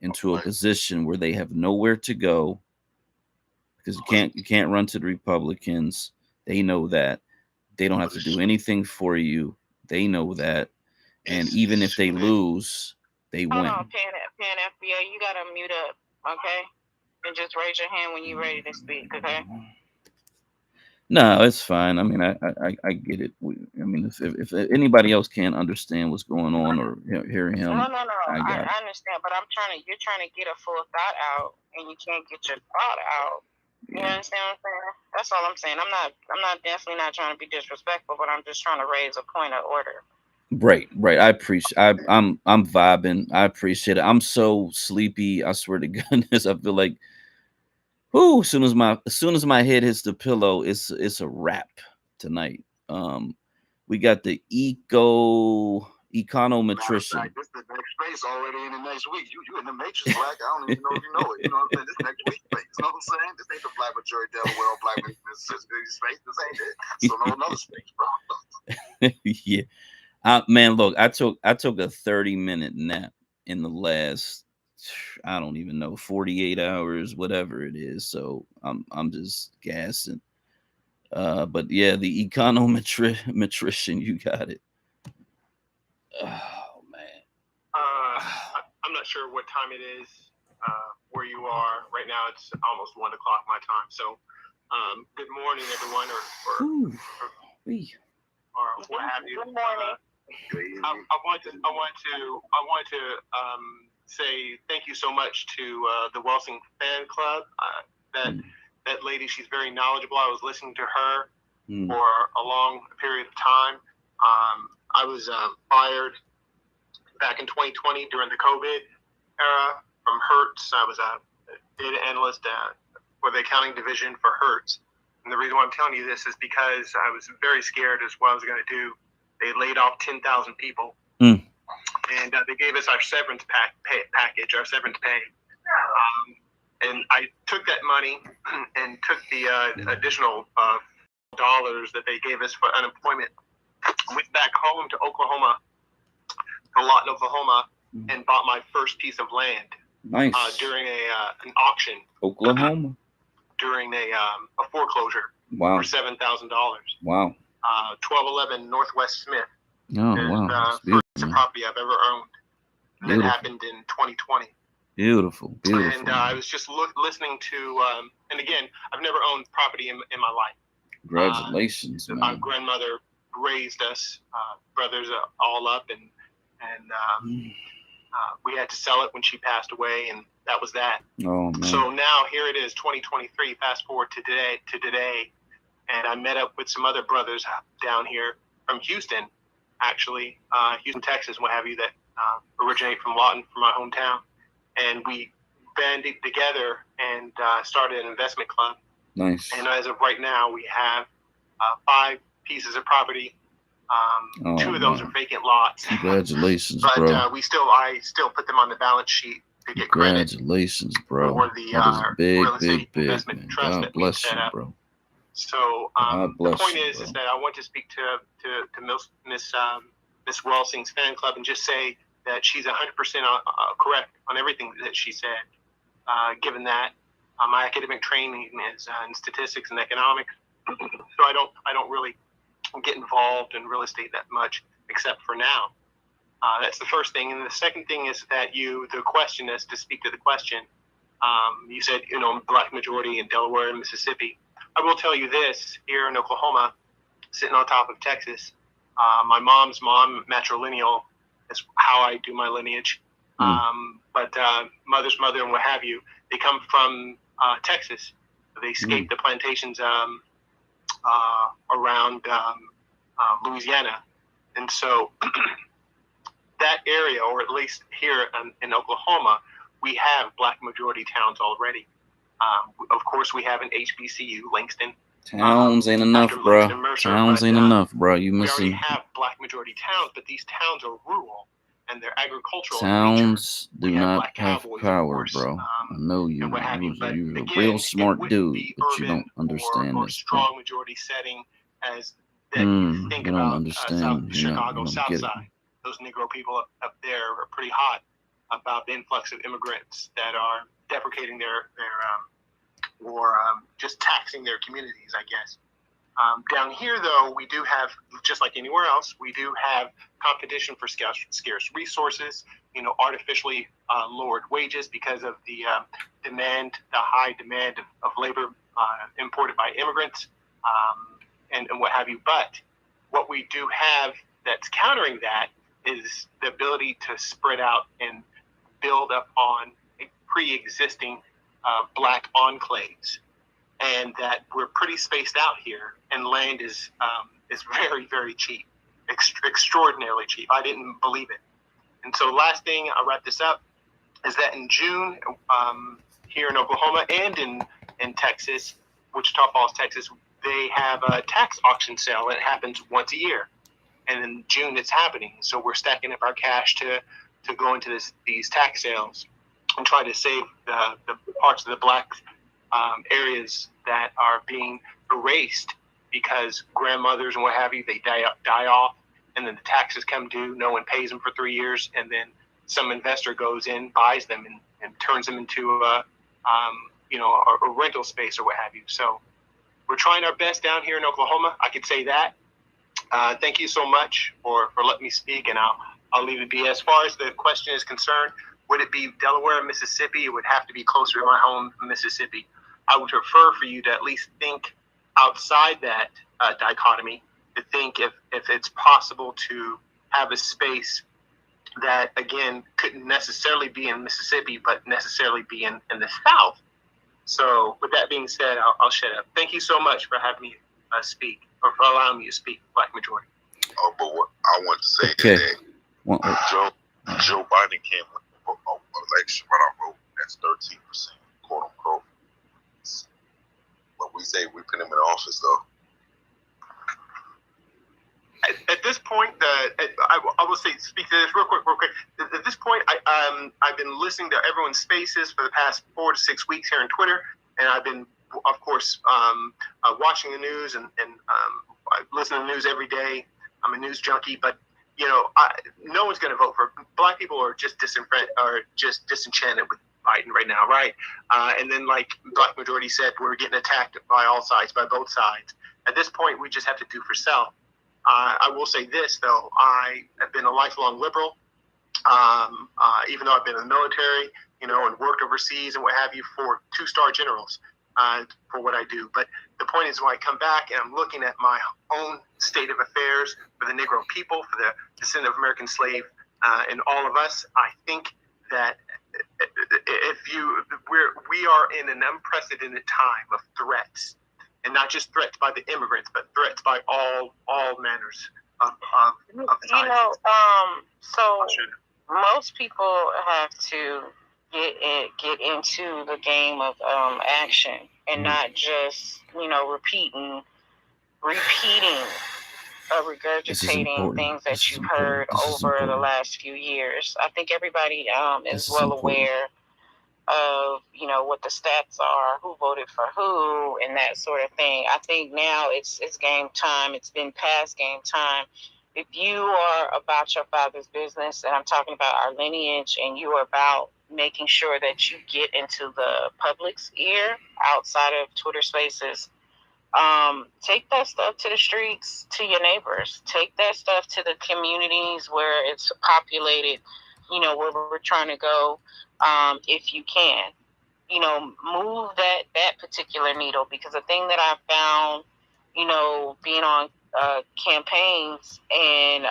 into a position where they have nowhere to go, because you can't run to the Republicans. They know that. They don't have to do anything for you. They know that. And even if they lose, they win. Hold on, Pan FBA, you gotta mute up, okay? And just raise your hand when you're ready to speak, okay? No, it's fine. I mean, I get it. I mean, if anybody else can't understand what's going on or hear him, no. I understand, but you're trying to get a full thought out, and you can't get your thought out. You understand what I'm saying? That's all I'm saying. I'm not definitely not trying to be disrespectful, but I'm just trying to raise a point of order. Right. I appreciate. I'm vibing. I appreciate it. I'm so sleepy. I swear to goodness, I feel like, whoo, as soon as my head hits the pillow, it's a wrap tonight. We got the econometrician. This is the next space already in the next week. You in the matrix, Black. I don't even know if you know it. You know what I'm saying? This next week space. You know what I'm saying? This ain't the Black majority Delaware, Black Mississippi space. This ain't it. So no another space, bro. Yeah. Man, look, I took a 30-minute nap in the last, I don't even know, 48 hours, whatever it is. So I'm just gassing. But yeah, the econometrician, you got it. Oh man. I'm not sure what time it is where you are right now. It's almost 1 o'clock my time. So good morning, everyone, or what have you. Good morning. I want to say thank you so much to the Welsing Fan Club. That lady, she's very knowledgeable. I was listening to her for a long period of time. I was fired back in 2020 during the COVID era from Hertz. I was a data analyst for the accounting division for Hertz. And the reason why I'm telling you this is because I was very scared as what I was going to do. They laid off 10,000 people. And they gave us our severance package, our severance pay. And I took that money and took the additional dollars that they gave us for unemployment, went back home to Oklahoma, to Lawton, Oklahoma, and bought my first piece of land. Nice. During an auction. Oklahoma. During a foreclosure. Wow. For $7,000. Wow. 1211 Northwest Smith. Oh, wow. First piece of property I've ever owned. And that happened in 2020. Beautiful. And I was just listening to, and again, I've never owned property in my life. Congratulations, man. My grandmother raised us, brothers all up, and we had to sell it when she passed away, and that was that. Oh, man. So now here it is, 2023. Fast forward to today, and I met up with some other brothers down here from Houston, actually, Houston, Texas, what have you, that originate from Lawton, from my hometown, and we banded together and started an investment club. Nice. And as of right now, we have 5 pieces of property. 2 of those are vacant lots. Congratulations, but, bro. I still put them on the balance sheet to get Congratulations, bro. For the that is big, investment man. trust God that we bless set you, up. bro. So the point is that I want to speak to Miss Welsing's fan club and just say that she's 100% correct on everything that she said. Given that my academic training is in statistics and economics, so I don't really get involved in real estate that much, except for now. That's the first thing. And the second thing is that the question is, to speak to the question, you said, black majority in Delaware and Mississippi. I will tell you this, here in Oklahoma, sitting on top of Texas, my mom's mom, matrilineal, is how I do my lineage. But mother's mother and what have you, they come from Texas. They escaped the plantations around Louisiana. And so that area, or at least here in Oklahoma, we have black majority towns already. Of course, we have an HBCU, Langston. Towns ain't enough, bro. Towns ain't enough, bro. You missing? We already have black majority towns, but these towns are rural and they're agricultural. Towns do not have power, course, bro. I know you. You're again, a real smart dude, but you don't understand or this. Strong majority setting as that you think you don't about understand. Chicago, you don't South get Side. it. Those Negro people up there are pretty hot about the influx of immigrants that are deprecating their or just taxing their communities, I guess. Down here, though, we do have, just like anywhere else, we do have competition for scarce resources, artificially lowered wages because of the high demand of labor imported by immigrants, and what have you. But what we do have that's countering that is the ability to spread out and build up on pre-existing black enclaves. And that we're pretty spaced out here, and land is very, very cheap, extraordinarily cheap. I didn't believe it. And so last thing, I'll wrap this up, is that in June, here in Oklahoma and in Texas, Wichita Falls, Texas, they have a tax auction sale, and it happens once a year. And in June, it's happening. So we're stacking up our cash to go into these tax sales and try to save the parts of the black areas that are being erased because grandmothers and what have you, they die off, and then the taxes come due, no one pays them for 3 years, and then some investor goes in, buys them, and turns them into a rental space or what have you. So we're trying our best down here in Oklahoma. I could say that. Thank you so much for letting me speak, and I'll leave it be. As far as the question is concerned, would it be Delaware, Mississippi? It would have to be closer to my home, Mississippi. I would prefer for you to at least think outside that dichotomy, to think if it's possible to have a space that, again, couldn't necessarily be in Mississippi, but necessarily be in the South. So with that being said, I'll shut up. Thank you so much for having me speak, or for allowing me to speak, Black Majority. Oh, but what I want to say is that Joe Biden can't win the election right on road. That's 13%, quote unquote. But we say we put him in office, though. At this point, I will speak to this real quick. At this point, I've been listening to everyone's spaces for the past 4 to 6 weeks here on Twitter, and I've been, of course, watching the news and I listen to the news every day. I'm a news junkie, but no one's going to vote for Black people. Are just disenchanted with Biden right now, right? And then, like Black Majority said, we're getting attacked by all sides, by both sides. At this point, we just have to do for self. I will say this, though. I have been a lifelong liberal, even though I've been in the military, and worked overseas and what have you for 2-star generals for what I do. But the point is, when I come back and I'm looking at my own state of affairs for the Negro people, for the descendant of American slave, and all of us, I think that we are in an unprecedented time of threats. And not just threats by the immigrants, but threats by all manners of so most people have to get into the game of action and not just repeating regurgitating things that you've heard over the last few years. I think everybody is well aware of what the stats are, who voted for who, and that sort of thing. I think now it's game time. It's been past game time. If you are about your father's business, and I'm talking about our lineage, and you are about making sure that you get into the public's ear outside of Twitter Spaces, take that stuff to the streets, to your neighbors. Take that stuff to the communities where it's populated, where we're trying to go. If you can, move that particular needle, because the thing that I've found, being on campaigns and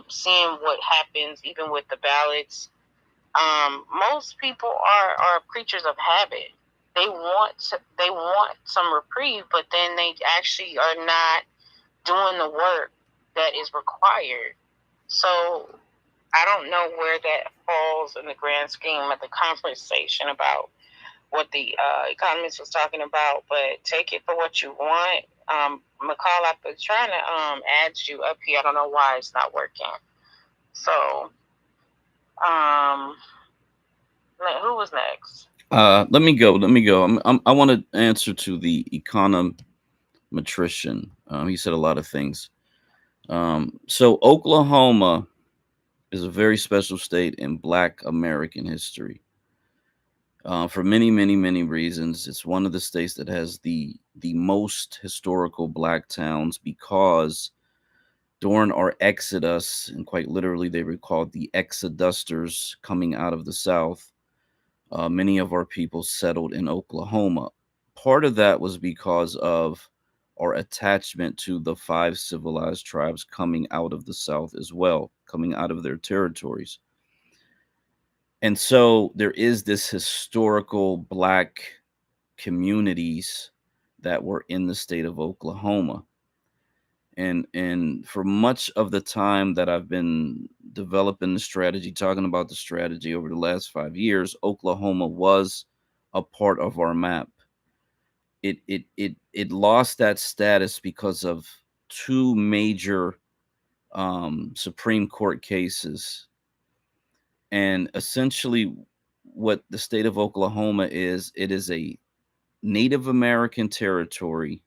seeing what happens even with the ballots, most people are creatures of habit. They want some reprieve, but then they actually are not doing the work that is required. So I don't know where that falls in the grand scheme of the conversation about what the economist was talking about, but take it for what you want. McCall, I've been trying to add you up here. I don't know why it's not working. So, who was next? Let me go. I want to answer to the econometrician. He said a lot of things. So Oklahoma is a very special state in Black American history. For many, many, many reasons. It's one of the states that has the most historical Black towns, because during our exodus, and quite literally they were called the Exodusters coming out of the South, many of our people settled in Oklahoma. Part of that was because of our attachment to the 5 civilized tribes coming out of the South as well, coming out of their territories. And so there is this historical Black communities that were in the state of Oklahoma. And for much of the time that I've been developing the strategy, talking about the strategy over the last 5 years, Oklahoma was a part of our map. It lost that status because of 2 major Supreme Court cases. And essentially what the state of Oklahoma is, it is a Native American territory,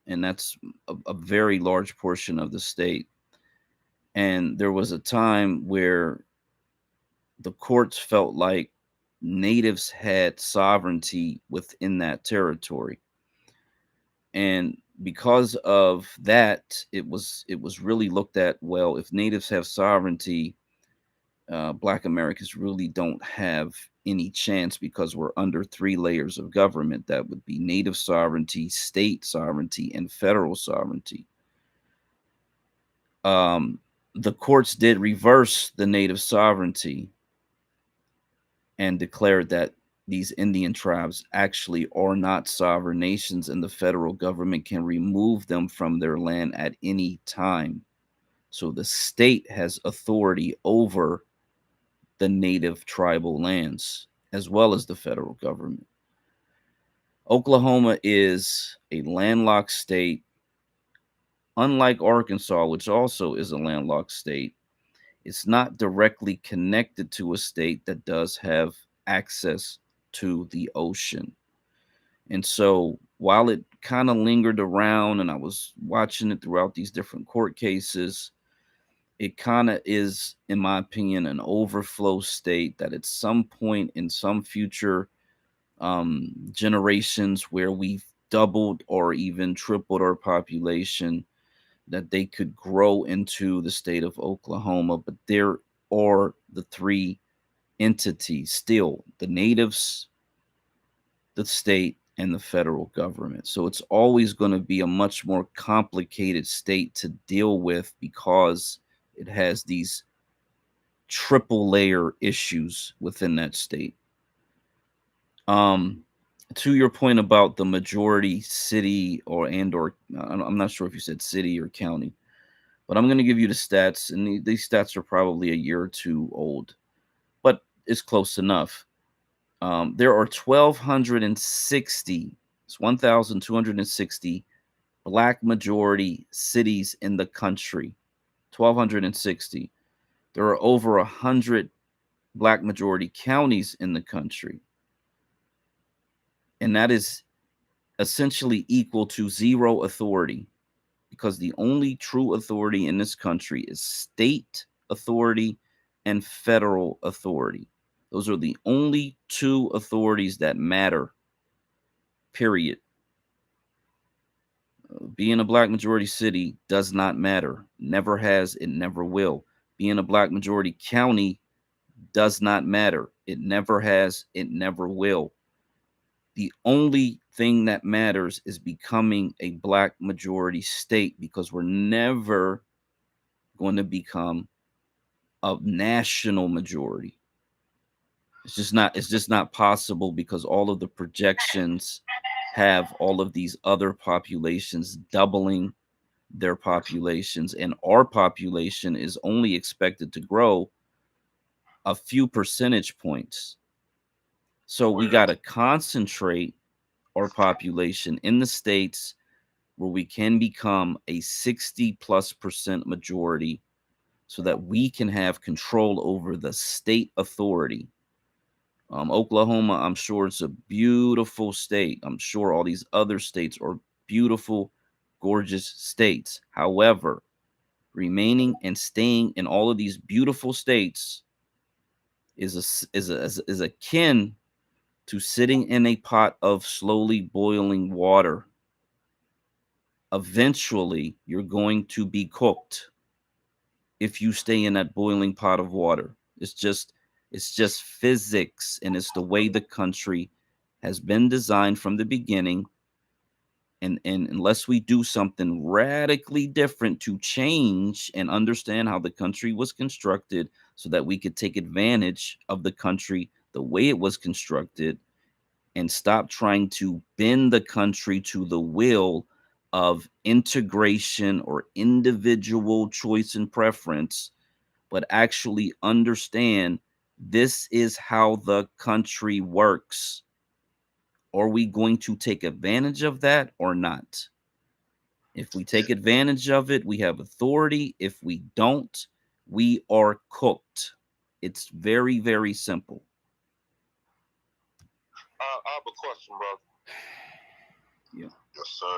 and that's a very large portion of the state. And there was a time where the courts felt like natives had sovereignty within that territory. And because of that, it was really looked at, well, if natives have sovereignty, Black Americans really don't have any chance, because we're under 3 layers of government. That would be native sovereignty, state sovereignty, and federal sovereignty. The courts did reverse the native sovereignty and declared that these Indian tribes actually are not sovereign nations, and the federal government can remove them from their land at any time. So the state has authority over the native tribal lands, as well as the federal government. Oklahoma is a landlocked state unlike Arkansas, which also is a landlocked state, it's not directly connected to a state that does have access to the ocean. And so while it kind of lingered around and I was watching it throughout these different court cases, it kind of is, in my opinion, an overflow state that at some point in some future generations where we've doubled or even tripled our population, that they could grow into the state of Oklahoma. But there are the three entities still: the natives, the state, and the federal government. So it's always going to be a much more complicated state to deal with because it has these triple layer issues within that state. To your point about the majority city or I'm not sure if you said city or county, but I'm going to give you the stats, and these stats are probably a year or two old, but it's close enough. There are 1,260, it's 1,260 black majority cities in the country. 1,260. There are over 100 black majority counties in the country. And that is essentially equal to zero authority, because the only true authority in this country is state authority and federal authority. Those are the only two authorities that matter, period. Being a black majority city does not matter. Never has, it never will. Being a black majority county does not matter. It never has, it never will. The only thing that matters is becoming a black majority state, because we're never going to become a national majority. It's just not possible, because all of the projections have all of these other populations doubling their populations, and our population is only expected to grow a few percentage points. So we got to concentrate our population in the states where we can become a 60+% majority, so that we can have control over the state authority. Oklahoma, I'm sure it's a beautiful state. I'm sure all these other states are beautiful, gorgeous states. However, remaining and staying in all of these beautiful states is akin to sitting in a pot of slowly boiling water. Eventually, you're going to be cooked if you stay in that boiling pot of water. It's just physics, and it's the way the country has been designed from the beginning. And unless we do something radically different to change and understand how the country was constructed, so that we could take advantage of the country the way it was constructed, and stop trying to bend the country to the will of integration or individual choice and preference, but actually understand this is how the country works. Are we going to take advantage of that or not? If we take advantage of it, we have authority. If we don't, we are cooked. It's very, very simple. I have a question, brother. Yeah. Yes, sir.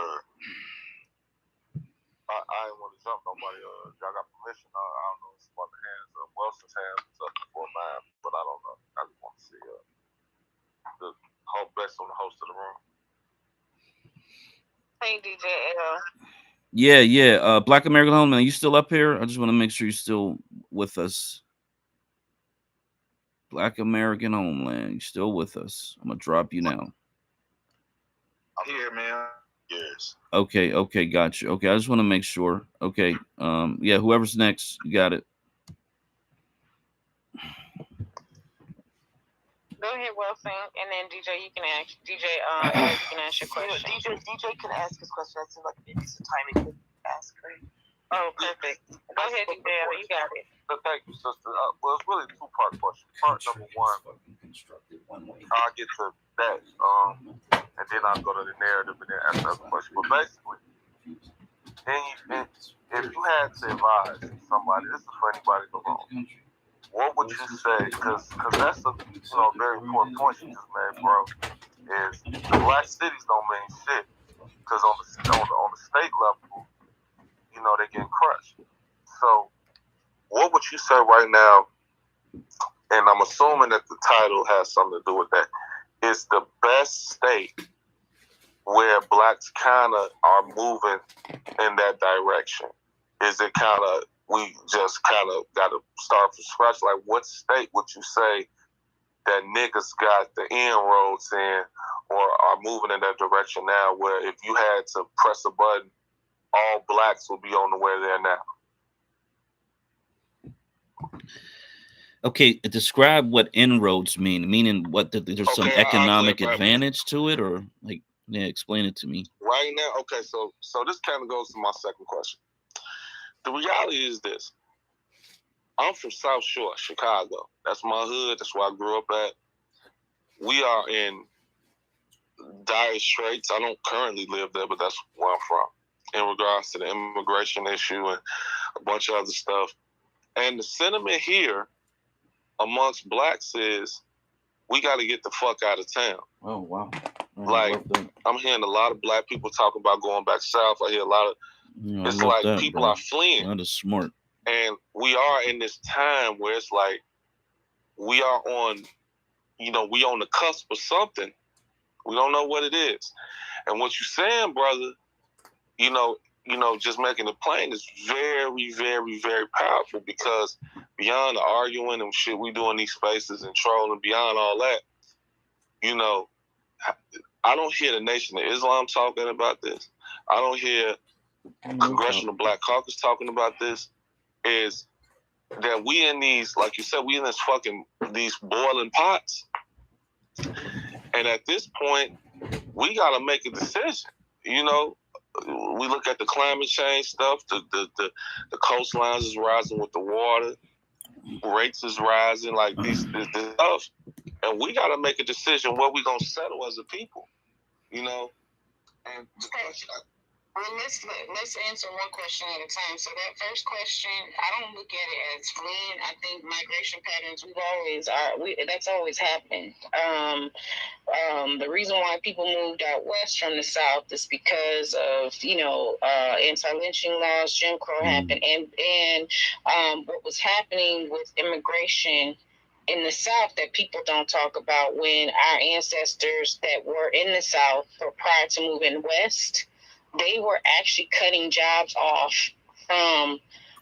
I didn't want to jump nobody. Y'all got permission? I don't know. It's about the hands of Wilson's hands is up before mine, but I don't know. I just want to see the whole bless on the host of the room. Hey, DJ L. Yeah. Black American Homeland, you still up here? I just want to make sure you're still with us. Black American Homeland, you still with us? I'm gonna drop you now. I'm here, man. Yes. Okay, got you. Okay, I just want to make sure. Okay, yeah, whoever's next, you got it. Go ahead, Wilson, and then DJ, you can ask you can ask your question. DJ can ask his question. That seems like maybe some timing could ask her. Oh, perfect. Go ahead, DJ. You got it. Thank you, sister. Well, it's really a two-part question. Part number one, I'll get to that, and then I'll go to the narrative and then ask the other question. But basically, And if you had to advise somebody, this is for anybody in the room, what would you say? Because that's a very important point you just made, bro. Is the black cities don't mean shit because on the state level, they're getting crushed. So, what would you say right now? And I'm assuming that the title has something to do with that. Is the best state where blacks kind of are moving in that direction? Is it kind of we just kind of got to start from scratch? Like, what state would you say that niggas got the inroads in or are moving in that direction now where if you had to press a button, all blacks will be on the way there now? Okay, describe what inroads mean. Meaning what there's some economic advantage to it, or like, yeah, explain it to me. Right now, okay, so this kind of goes to my second question. The reality is this. I'm from South Shore, Chicago. That's my hood. That's where I grew up at. We are in dire straits. I don't currently live there, but that's where I'm from. In regards to the immigration issue and a bunch of other stuff. And the sentiment here amongst blacks is we got to get the fuck out of town. Oh, wow. Like, I'm hearing a lot of black people talking about going back south. I hear a lot of, it's like that, people are fleeing. That is smart. And we are in this time where it's like we are on, we on the cusp of something. We don't know what it is. And what you're saying, brother, just making it plain is very, very, very powerful because beyond the arguing and shit we do in these spaces and trolling, beyond all that, I don't hear the Nation of Islam talking about this. I don't hear Congressional Black Caucus talking about this. Is that we in these, like you said, we in these boiling pots. And at this point, we got to make a decision. We look at the climate change stuff, the coastlines is rising with the water, rates is rising, like this stuff. And we got to make a decision where we going to settle as a people, And well, let's answer one question at a time. So that first question, I don't look at it as fleeing. I think migration patterns that's always happened. The reason why people moved out west from the South is because of anti-lynching laws, Jim Crow happened, and what was happening with immigration in the South that people don't talk about when our ancestors that were in the South or prior to moving west. They were actually cutting jobs off from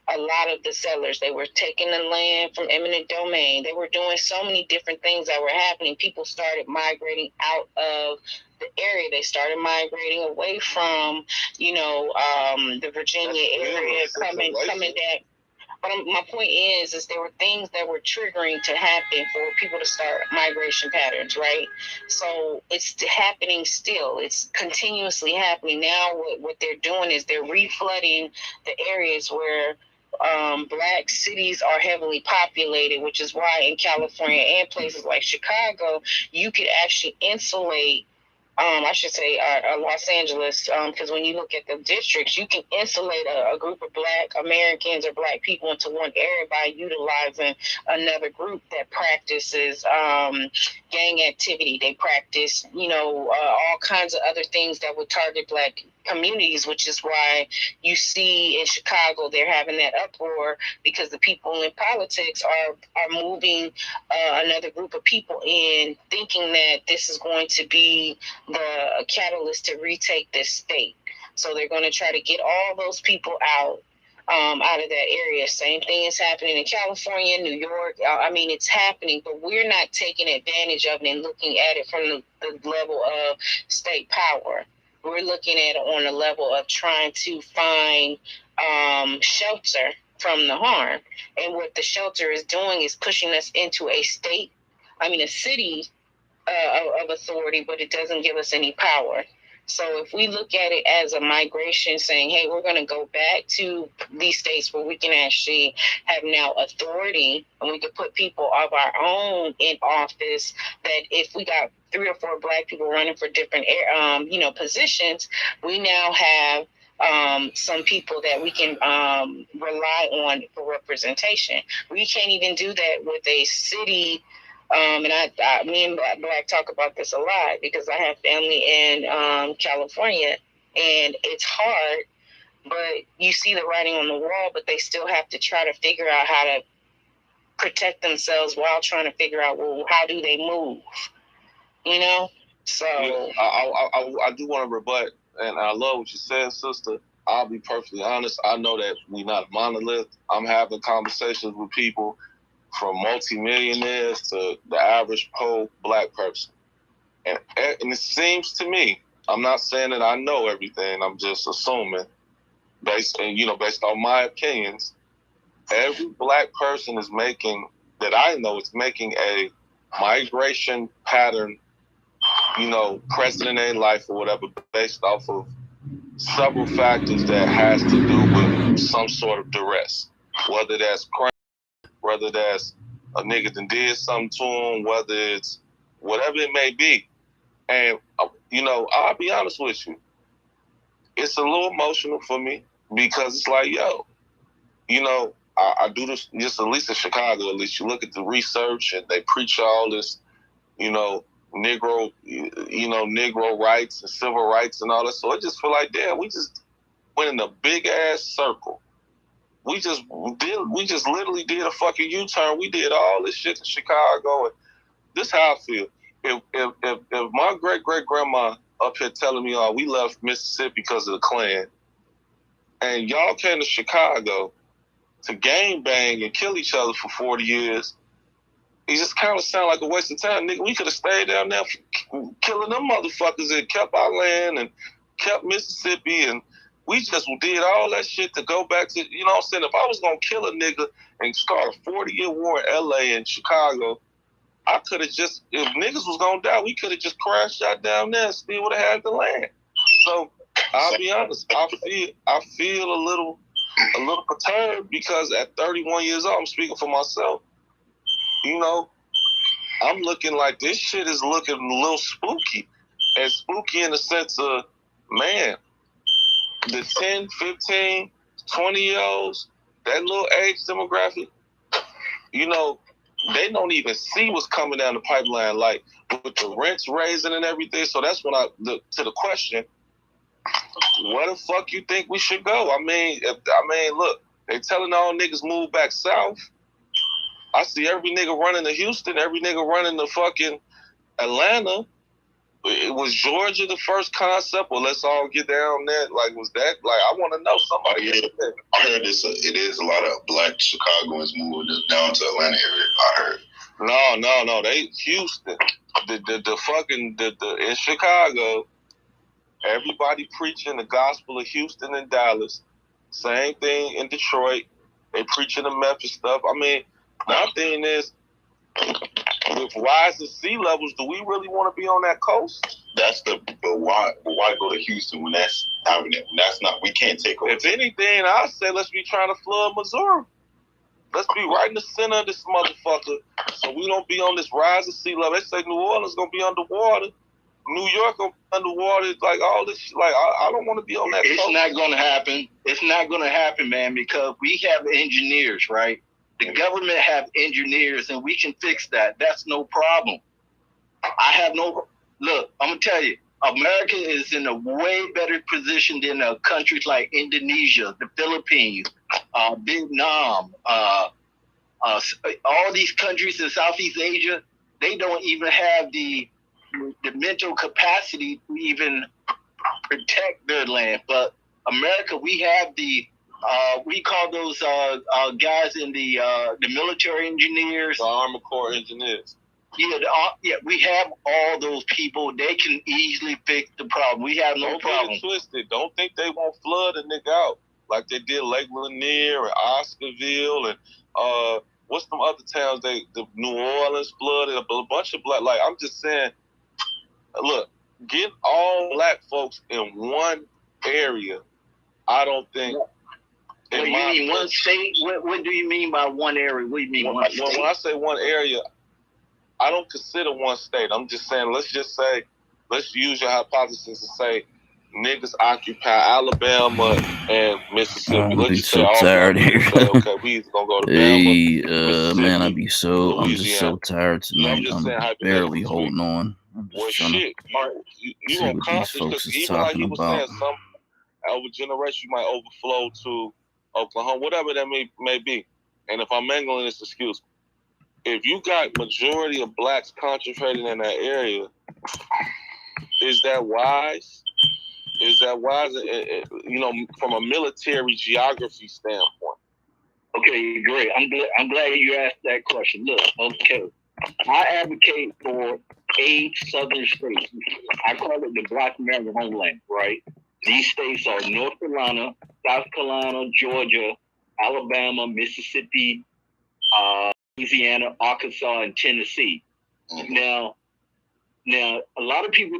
a lot of the settlers. They were taking the land from eminent domain. They were doing so many different things that were happening. People started migrating out of the area. They started migrating away from, the Virginia area, coming back. But my point is there were things that were triggering to happen for people to start migration patterns, right? So it's happening still. It's continuously happening. Now what they're doing is they're reflooding the areas where black cities are heavily populated, which is why in California and places like Chicago, you could actually insulate Los Angeles, because when you look at the districts, you can insulate a group of Black Americans or Black people into one area by utilizing another group that practices gang activity. They practice, all kinds of other things that would target Black communities, which is why you see in Chicago they're having that uproar because the people in politics are moving another group of people in, thinking that this is going to be the catalyst to retake this state. So they're going to try to get all those people out of that area. Same thing is happening in California, New York. It's happening, but we're not taking advantage of it and looking at it from the level of state power. We're looking at it on the level of trying to find shelter from the harm. And what the shelter is doing is pushing us into a city of authority, but it doesn't give us any power. So if we look at it as a migration, saying, hey, we're going to go back to these states where we can actually have now authority and we can put people of our own in office, that if we got 3 or 4 Black people running for different positions, we now have some people that we can rely on for representation. We can't even do that with a city. And me and Black talk about this a lot because I have family in California, and it's hard. But you see the writing on the wall, but they still have to try to figure out how to protect themselves while trying to figure out, well, how do they move? You know? So yeah, I do want to rebut, and I love what you said, sister. I'll be perfectly honest. I know that we're not a monolith. I'm having conversations with people from multimillionaires to the average poor Black person. And it seems to me, I'm not saying that I know everything, I'm just assuming, based on my opinions, every Black person is making, that I know, is making a migration pattern, precedent in life or whatever, based off of several factors that has to do with some sort of duress. Whether that's crime, whether that's a nigga that did something to him, whether it's whatever it may be. And, I'll be honest with you. It's a little emotional for me because it's like, yo, I do this just at least in Chicago. At least you look at the research and they preach all this, Negro rights and civil rights and all that. So I just feel like, damn, we just went in a big ass circle. We just literally did a fucking U-turn. We did all this shit in Chicago, and this how I feel. If my great grandma up here telling me, oh, we left Mississippi because of the Klan, and y'all came to Chicago to gang bang and kill each other for 40 years, it just kind of sound like a waste of time, nigga. We could have stayed down there killing them motherfuckers and kept our land and kept Mississippi, and we just did all that shit to go back to, you know what I'm saying? If I was going to kill a nigga and start a 40-year war in L.A. and Chicago, I could have just, if niggas was going to die, we could have just crashed out down there and still would have had the land. So, I'll be honest, I feel a little perturbed because at 31 years old, I'm speaking for myself, I'm looking like this shit is looking a little spooky. And spooky in the sense of, man, the 10, 15, 20-year-olds, that little age demographic, they don't even see what's coming down the pipeline, like with the rents raising and everything. So that's when I look to the question, where the fuck you think we should go? I mean, look, they telling all niggas move back south. I see every nigga running to Houston, every nigga running to fucking Atlanta. It was Georgia the first concept? Well, let's all get down there. Like, was that? Like, I want to know somebody. I heard this. It is a lot of Black Chicagoans moving down to Atlanta area. I heard. No. They Houston. In Chicago, everybody preaching the gospel of Houston and Dallas. Same thing in Detroit. They preaching the Memphis stuff. I mean, my thing is, with rising sea levels, do we really want to be on that coast? That's but why go to Houston when that's not, we can't take over. If anything, I say let's be trying to flood Missouri. Let's be right in the center of this motherfucker so we don't be on this rising sea level. They say New Orleans gonna be underwater. New York gonna be underwater. Like all this shit. Like I don't want to be on that coast. It's not gonna happen. It's not gonna happen, man, because we have engineers, right? The government have engineers, and we can fix that. That's no problem. Look, I'm going to tell you, America is in a way better position than countries like Indonesia, the Philippines, Vietnam, all these countries in Southeast Asia. They don't even have the mental capacity to even protect their land. But America, we have we call those guys in the military engineers, the Army Corps engineers. Yeah, we have all those people. They can easily fix the problem. We have no problem. Don't get it twisted. Don't think they won't flood a nigga out like they did Lake Lanier and Oscarville and what's them other towns? The New Orleans flooded, a bunch of Black. Like I'm just saying, look, get all Black folks in one area. I don't think. You mean one state? What do you mean by one area? What do you mean one state? When I say one area, I don't consider one state. I'm just saying, let's use your hypothesis and say niggas occupy Alabama and Mississippi. I'd be so tired here. Okay, we either gonna go to Bama, man, I'm just so tired tonight. So I'm barely holding on. I'm just trying to see what these folks is talking about. Some over generation you might overflow to Oklahoma, whatever that may be. And if I'm mangling this, excuse me. If you got majority of blacks concentrated in that area, is that wise? Is that wise? You know, from a military geography standpoint. Okay, great. I'm glad you asked that question. Look, okay, I advocate for 8 southern states. I call it the Black American homeland, right? These states are North Carolina, South Carolina, Georgia, Alabama, Mississippi, Louisiana, Arkansas, and Tennessee. Now, a lot of people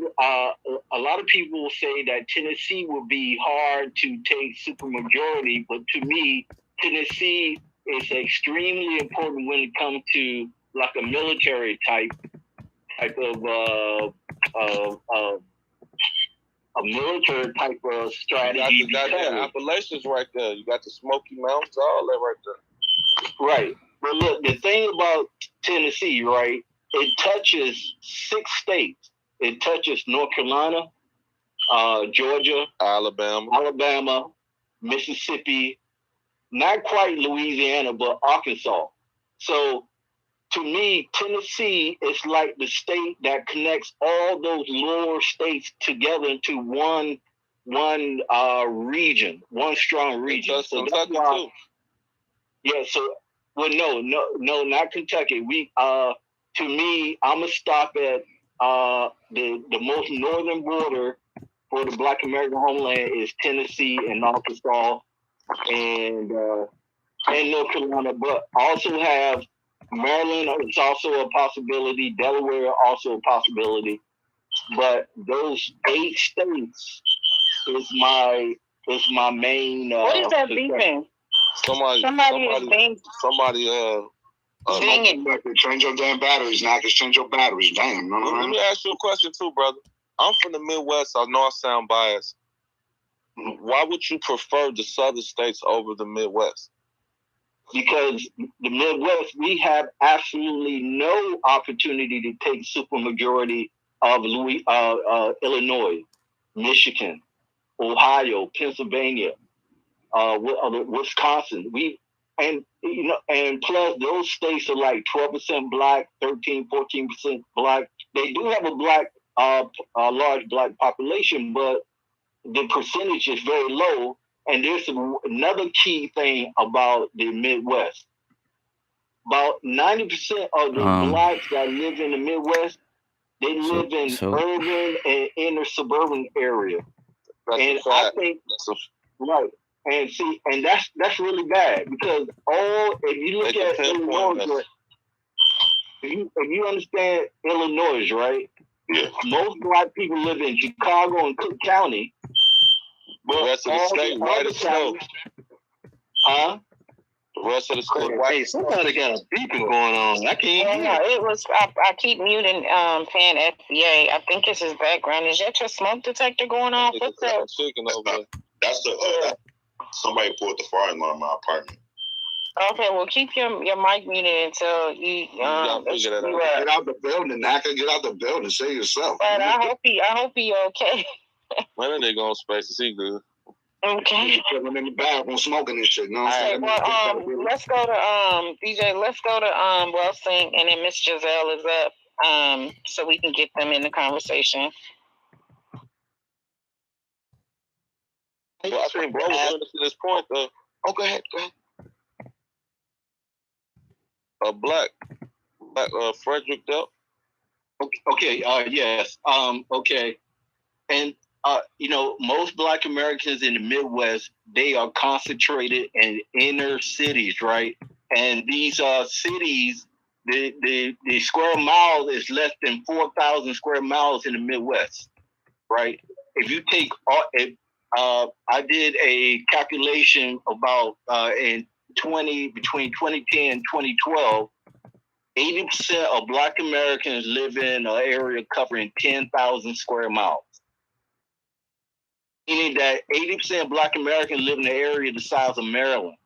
say that Tennessee will be hard to take supermajority, but to me, Tennessee is extremely important when it comes to like a military type of a military type of strategy. You got the Appalachians right there. You got the Smoky Mountains, all that right there. Right. But look, the thing about Tennessee, right, it touches 6 states. It touches North Carolina, Georgia, Alabama, Mississippi, not quite Louisiana, but Arkansas. So to me, Tennessee is like the state that connects all those lower states together into one region, one strong region. So that's why, yeah. So no, not Kentucky. We to me, I'm gonna stop at the most northern border for the Black American homeland is Tennessee and Arkansas and North Carolina, but also have Maryland. It's also a possibility. Delaware also a possibility. But those 8 states is my main. What is that beeping? Somebody change your damn batteries now. Just change your batteries. Damn. Let me ask you a question too, brother. I'm from the Midwest. I know I sound biased. Why would you prefer the southern states over the Midwest? Because the Midwest, we have absolutely no opportunity to take supermajority of Illinois, Michigan, Ohio, Pennsylvania, Wisconsin. And plus those states are like 12% black, 13, 14% black. They do have a large black population, but the percentage is very low. And there's another key thing about the Midwest. About 90% of the blacks that live in the Midwest, they live in urban and inner suburban area. I think right. And see, and that's really bad because if you look at Illinois, if you understand Illinois, right? Yeah. Most black people live in Chicago and Cook County. But the rest of the state white as snow. Huh? The rest of the state white. Hey, somebody got a beeping going on. I can't hear. It was. I keep muting Pan FBA. I think it's his background. Is that your smoke detector going off? What's that? Chicken over there. That's the somebody pulled the fire alarm in my apartment. Okay, well, keep your mic muted until you get out the building. I can get out the building. Say yourself. But I hope he okay. Man, they go on space to see good. Okay. Chilling in the bathroom, smoking and shit. You know what I'm saying? Well, let's go to DJ. Let's go to Wellsing, and then Miss Giselle is up. So we can get them in the conversation. Well, I think bro was to this point though. Oh, go ahead. Black Frederick Delp. Okay. Yes. Okay. And most Black Americans in the Midwest, they are concentrated in inner cities, right? And these cities, the square mile is less than 4,000 square miles in the Midwest, right? If you take I did a calculation about between 2010 and 2012, 80% of Black Americans live in an area covering 10,000 square miles. meaning that 80% of Black Americans live in the area the size of Maryland.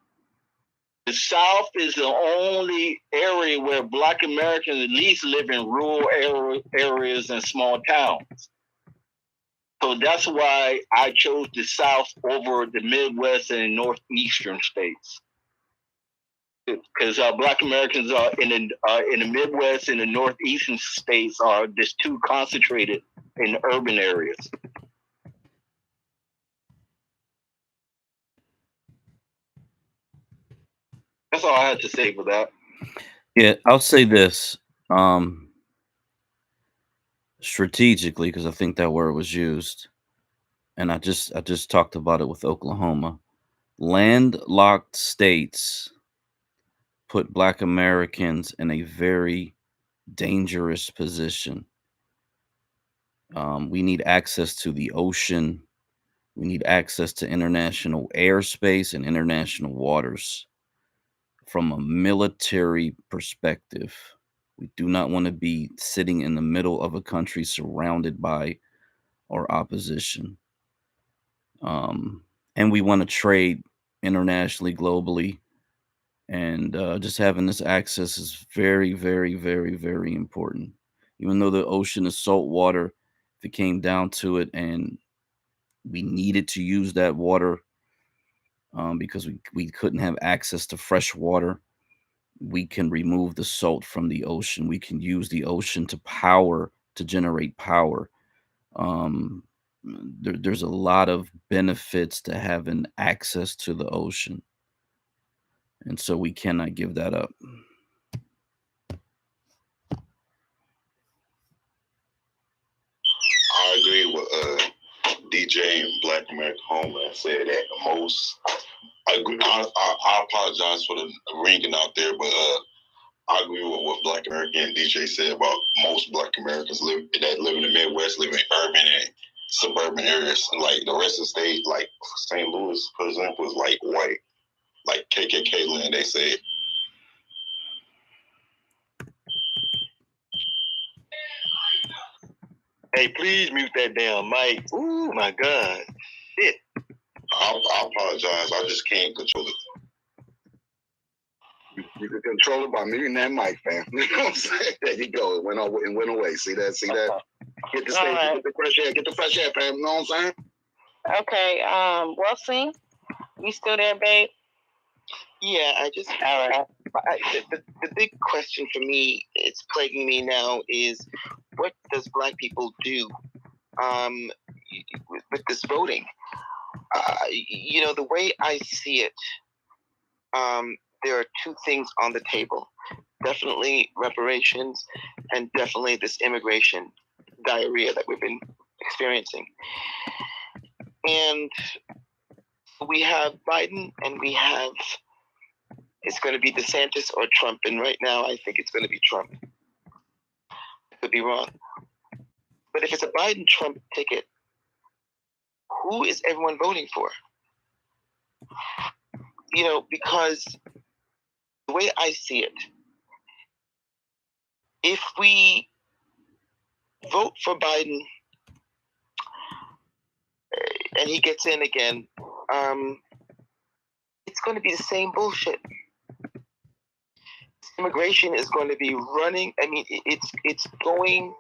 The South is the only area where Black Americans at least live in rural areas and small towns. So that's why I chose the South over the Midwest and Northeastern states. Because Black Americans are in the Midwest and the Northeastern states are just too concentrated in the urban areas. That's all I had to say for that. Yeah, I'll say this strategically, because I think that word was used, and I just talked about it with Oklahoma. Landlocked states put Black Americans in a very dangerous position. We need access to the ocean. We need access to international airspace and international waters. From a military perspective, we do not want to be sitting in the middle of a country surrounded by our opposition. And we want to trade internationally, globally. And just having this access is very, very, very, very important. Even though the ocean is salt water, if it came down to it and we needed to use that water because we couldn't have access to fresh water, we can remove the salt from the ocean. We can use the ocean to generate power. There's a lot of benefits to having access to the ocean. And so we cannot give that up. I agree with DJ and Black American Homeland said that the most. I apologize for the ringing out there, but I agree with what Black American and DJ said about most Black Americans live in the Midwest, live in urban and suburban areas. Like the rest of the state, like St. Louis, for example, is like white, like KKK land. They say. Hey, please mute that damn mic. Ooh, my God. Shit. I apologize. I just can't control it. You can control it by muting that mic, fam. You know what I'm saying? There you go. It went away. See that? Get the stage, right. Get the fresh air, fam. You know what I'm saying? Okay. Wilson, you still there, babe? Yeah, all right. The big question for me, it's plaguing me now, is what does Black people do with this voting? The way I see it, there are two things on the table. Definitely reparations and definitely this immigration diarrhea that we've been experiencing. And we have Biden and we have, it's going to be DeSantis or Trump. And right now, I think it's going to be Trump. I could be wrong. But if it's a Biden-Trump ticket, who is everyone voting for? Because the way I see it, if we vote for Biden and he gets in again, it's going to be the same bullshit. Immigration is going to be running. I mean, it's going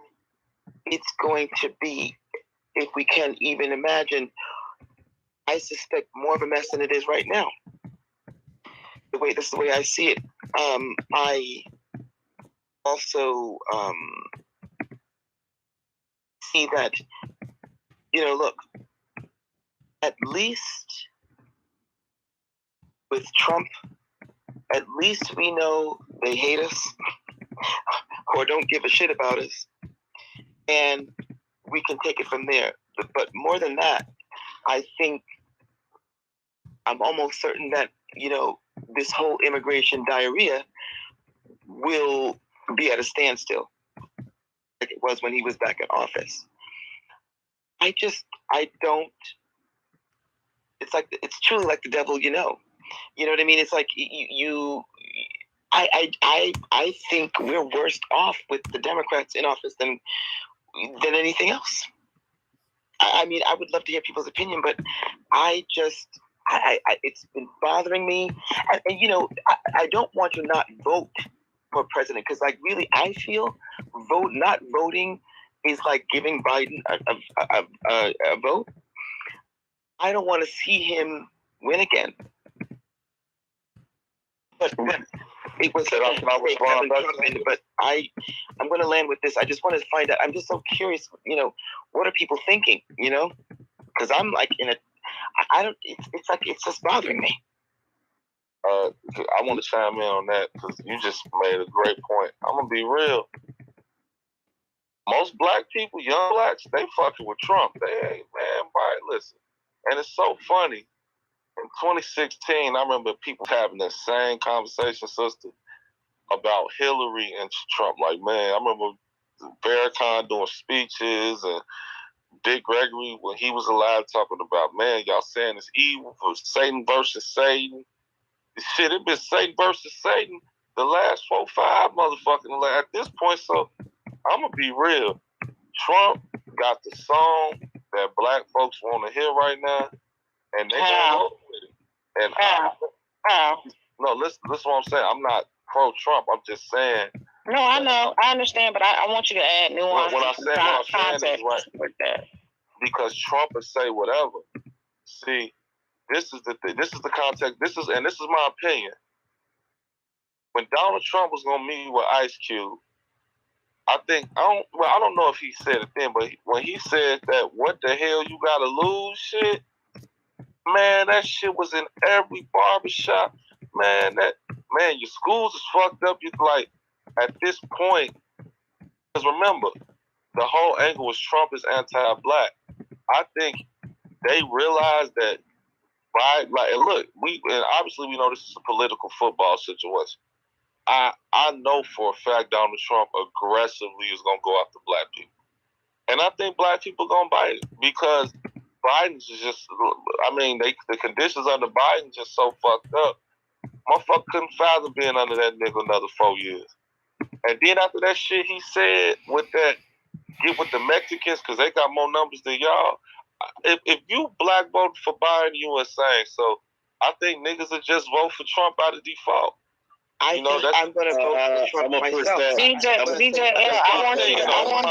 to be, if we can even imagine, I suspect more of a mess than it is right now. This is the way I see it. I also see that, look, at least with Trump, at least we know they hate us or don't give a shit about us, and we can take it from there. But more than that, I think I'm almost certain that, this whole immigration diarrhea will be at a standstill, like it was when he was back in office. I don't. It's truly like the devil, You know what I mean? It's like I think we're worse off with the Democrats in office than anything else. I mean, I would love to hear people's opinion, but I it's been bothering me. And you know, I don't want to not vote for president because, like, really, I feel not voting is like giving Biden a vote. I don't want to see him win again. But it was but I'm going to land with this. I just want to find out. I'm just so curious. You know, what are people thinking? You know, because I'm like I don't. It's like it's just bothering me. I want to chime in on that because you just made a great point. I'm gonna be real. Most black people, young blacks, they fucking with Trump. They ain't, man, listen. And it's so funny. In 2016, I remember people having that same conversation, sister, about Hillary and Trump. Like, man, I remember Farrakhan doing speeches and Dick Gregory, when he was alive, talking about, man, y'all saying it's evil for Satan versus Satan. Shit, it been Satan versus Satan the last 4-5 motherfucking at this point. So I'm gonna be real. Trump got the song that black folks want to hear right now, and they gonna go with it. And no, listen, what I'm saying. I'm not pro Trump. I'm just saying. No, I know, I understand, but I want you to add nuance. What I'm saying is right with that. Because Trump will say whatever. See, this is the thing. This is the context. This is my opinion. When Donald Trump was gonna meet with Ice Cube, I don't know if he said it then, but when he said that, what the hell you gotta lose shit, man, that shit was in every barbershop. Man, your schools is fucked up. You like at this point, because remember, the whole angle was Trump is anti-black. I think they realized that and obviously we know this is a political football situation. I know for a fact Donald Trump aggressively is gonna go after black people. And I think black people gonna bite it because Biden's just, the conditions under Biden just so fucked up. Motherfucker couldn't fathom being under that nigga another 4 years. And then after that shit he said with that, get with the Mexicans because they got more numbers than y'all. If you black vote for Biden, you insane. So I think niggas will just vote for Trump out of default. I'm gonna vote for Trump myself. DJ, I want you. Hold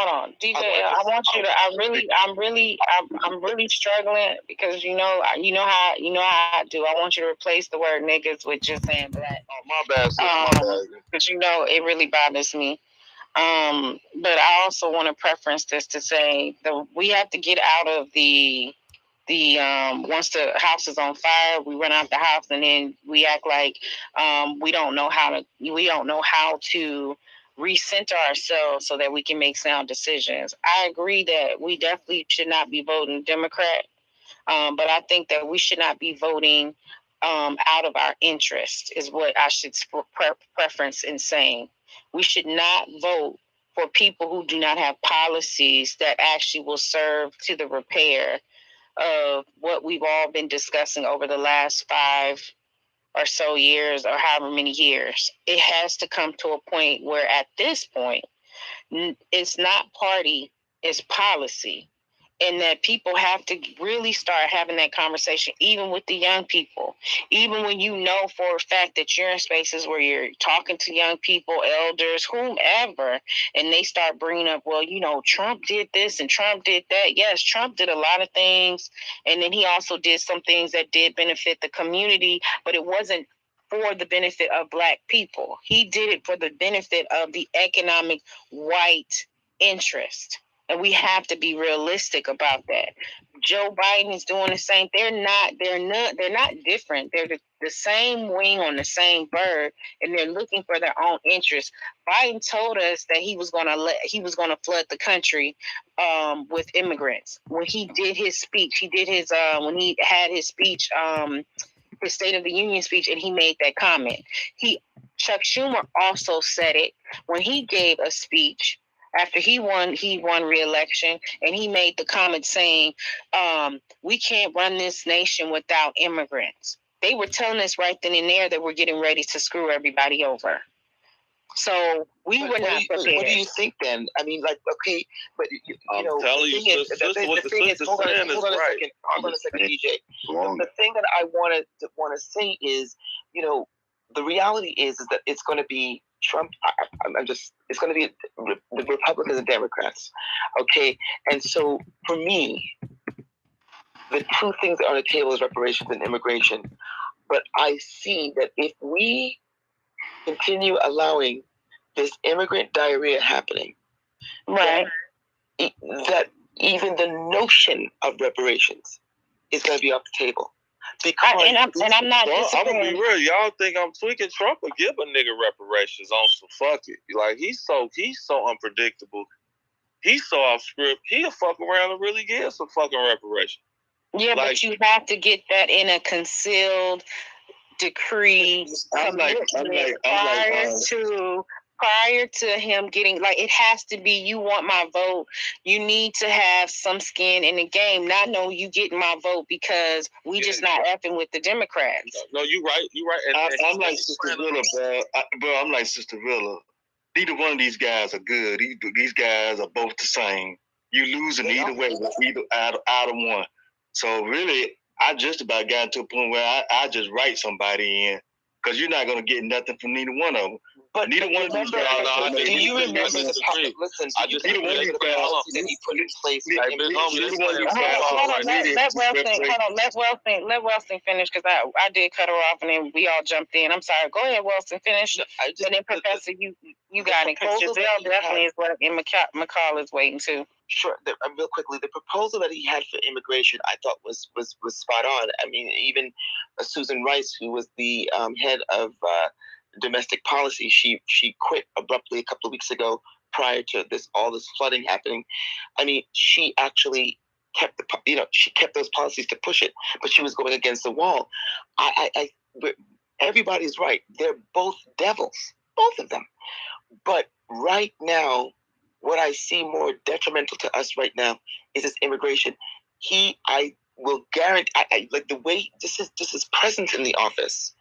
on. DJ, I want you to. I'm really struggling because you know how I do. I want you to replace the word niggas with just saying black. Oh, my bad, sis, my bad. Because it really bothers me. But I also want to preference this to say that we have to get out of the once the house is on fire, we run out the house and then we act like we don't know how to recenter ourselves so that we can make sound decisions. I agree that we definitely should not be voting Democrat, but I think that we should not be voting out of our interest is what I should preference in saying. We should not vote for people who do not have policies that actually will serve to the repair of what we've all been discussing over the last 5 or so years or however many years. It has to come to a point where at this point, it's not party, it's policy. And that people have to really start having that conversation, even with the young people. Even when you know for a fact that you're in spaces where you're talking to young people, elders, whomever, and they start bringing up, well, Trump did this and Trump did that. Yes, Trump did a lot of things. And then he also did some things that did benefit the community, but it wasn't for the benefit of black people. He did it for the benefit of the economic white interest. And we have to be realistic about that. Joe Biden is doing the same. They're not different. They're the same wing on the same bird, and they're looking for their own interests. Biden told us that he was going to flood the country with immigrants. When he did his speech, when he had his speech, his State of the Union speech, and he made that comment. Chuck Schumer also said it when he gave a speech. After he won re-election, and he made the comment saying, we can't run this nation without immigrants. They were telling us right then and there that we're getting ready to screw everybody over. So we were not prepared. What do you think then? I mean, like, okay, but you know, telling you, what the sister's saying is right. Hold on a second, DJ. The thing that I want to say is, you know, the reality is that it's going to be Trump. It's going to be the Republicans and Democrats, okay? And so for me, the two things that are on the table is reparations and immigration. But I see that if we continue allowing this immigrant diarrhea happening, right, that even the notion of reparations is going to be off the table. Because I'm not. I'm gonna be real. Y'all think I'm tweaking? Trump will give a nigga reparations on some fuck it. Like he's so unpredictable. He's so off script. He'll fuck around and really give some fucking reparations. Yeah, like, but you have to get that in a concealed decree prior to him getting, like, it has to be, you want my vote, you need to have some skin in the game, not know you getting my vote because we just not effing with the Democrats. No, you're right. And I'm like Sister Villa, bro. I'm like Sister Villa. Neither one of these guys are good. These guys are both the same. You losing either way, either out of one. So really, I just about got to a point where I just write somebody in, because you're not going to get nothing from neither one of them. But neither one of these guys. Do you remember the policy? Listen, I just neither one of these guys that he put in place. Let Wellston finish, because I did cut her off and then we all jumped in. I'm sorry. Go ahead, Wellston, finish. And then Professor, you got it. Because Giselle definitely is what McCall is waiting too. Sure. Real quickly, the proposal that he had for immigration, I thought was spot on. I mean, even Susan Rice, who was the head of domestic policy, she quit abruptly a couple of weeks ago prior to all this flooding happening. I mean, she actually kept she kept those policies to push it, but she was going against the wall. Everybody's right. They're both devils, both of them. But right now, what I see more detrimental to us right now is this immigration. I will guarantee, like the way this is presence in the office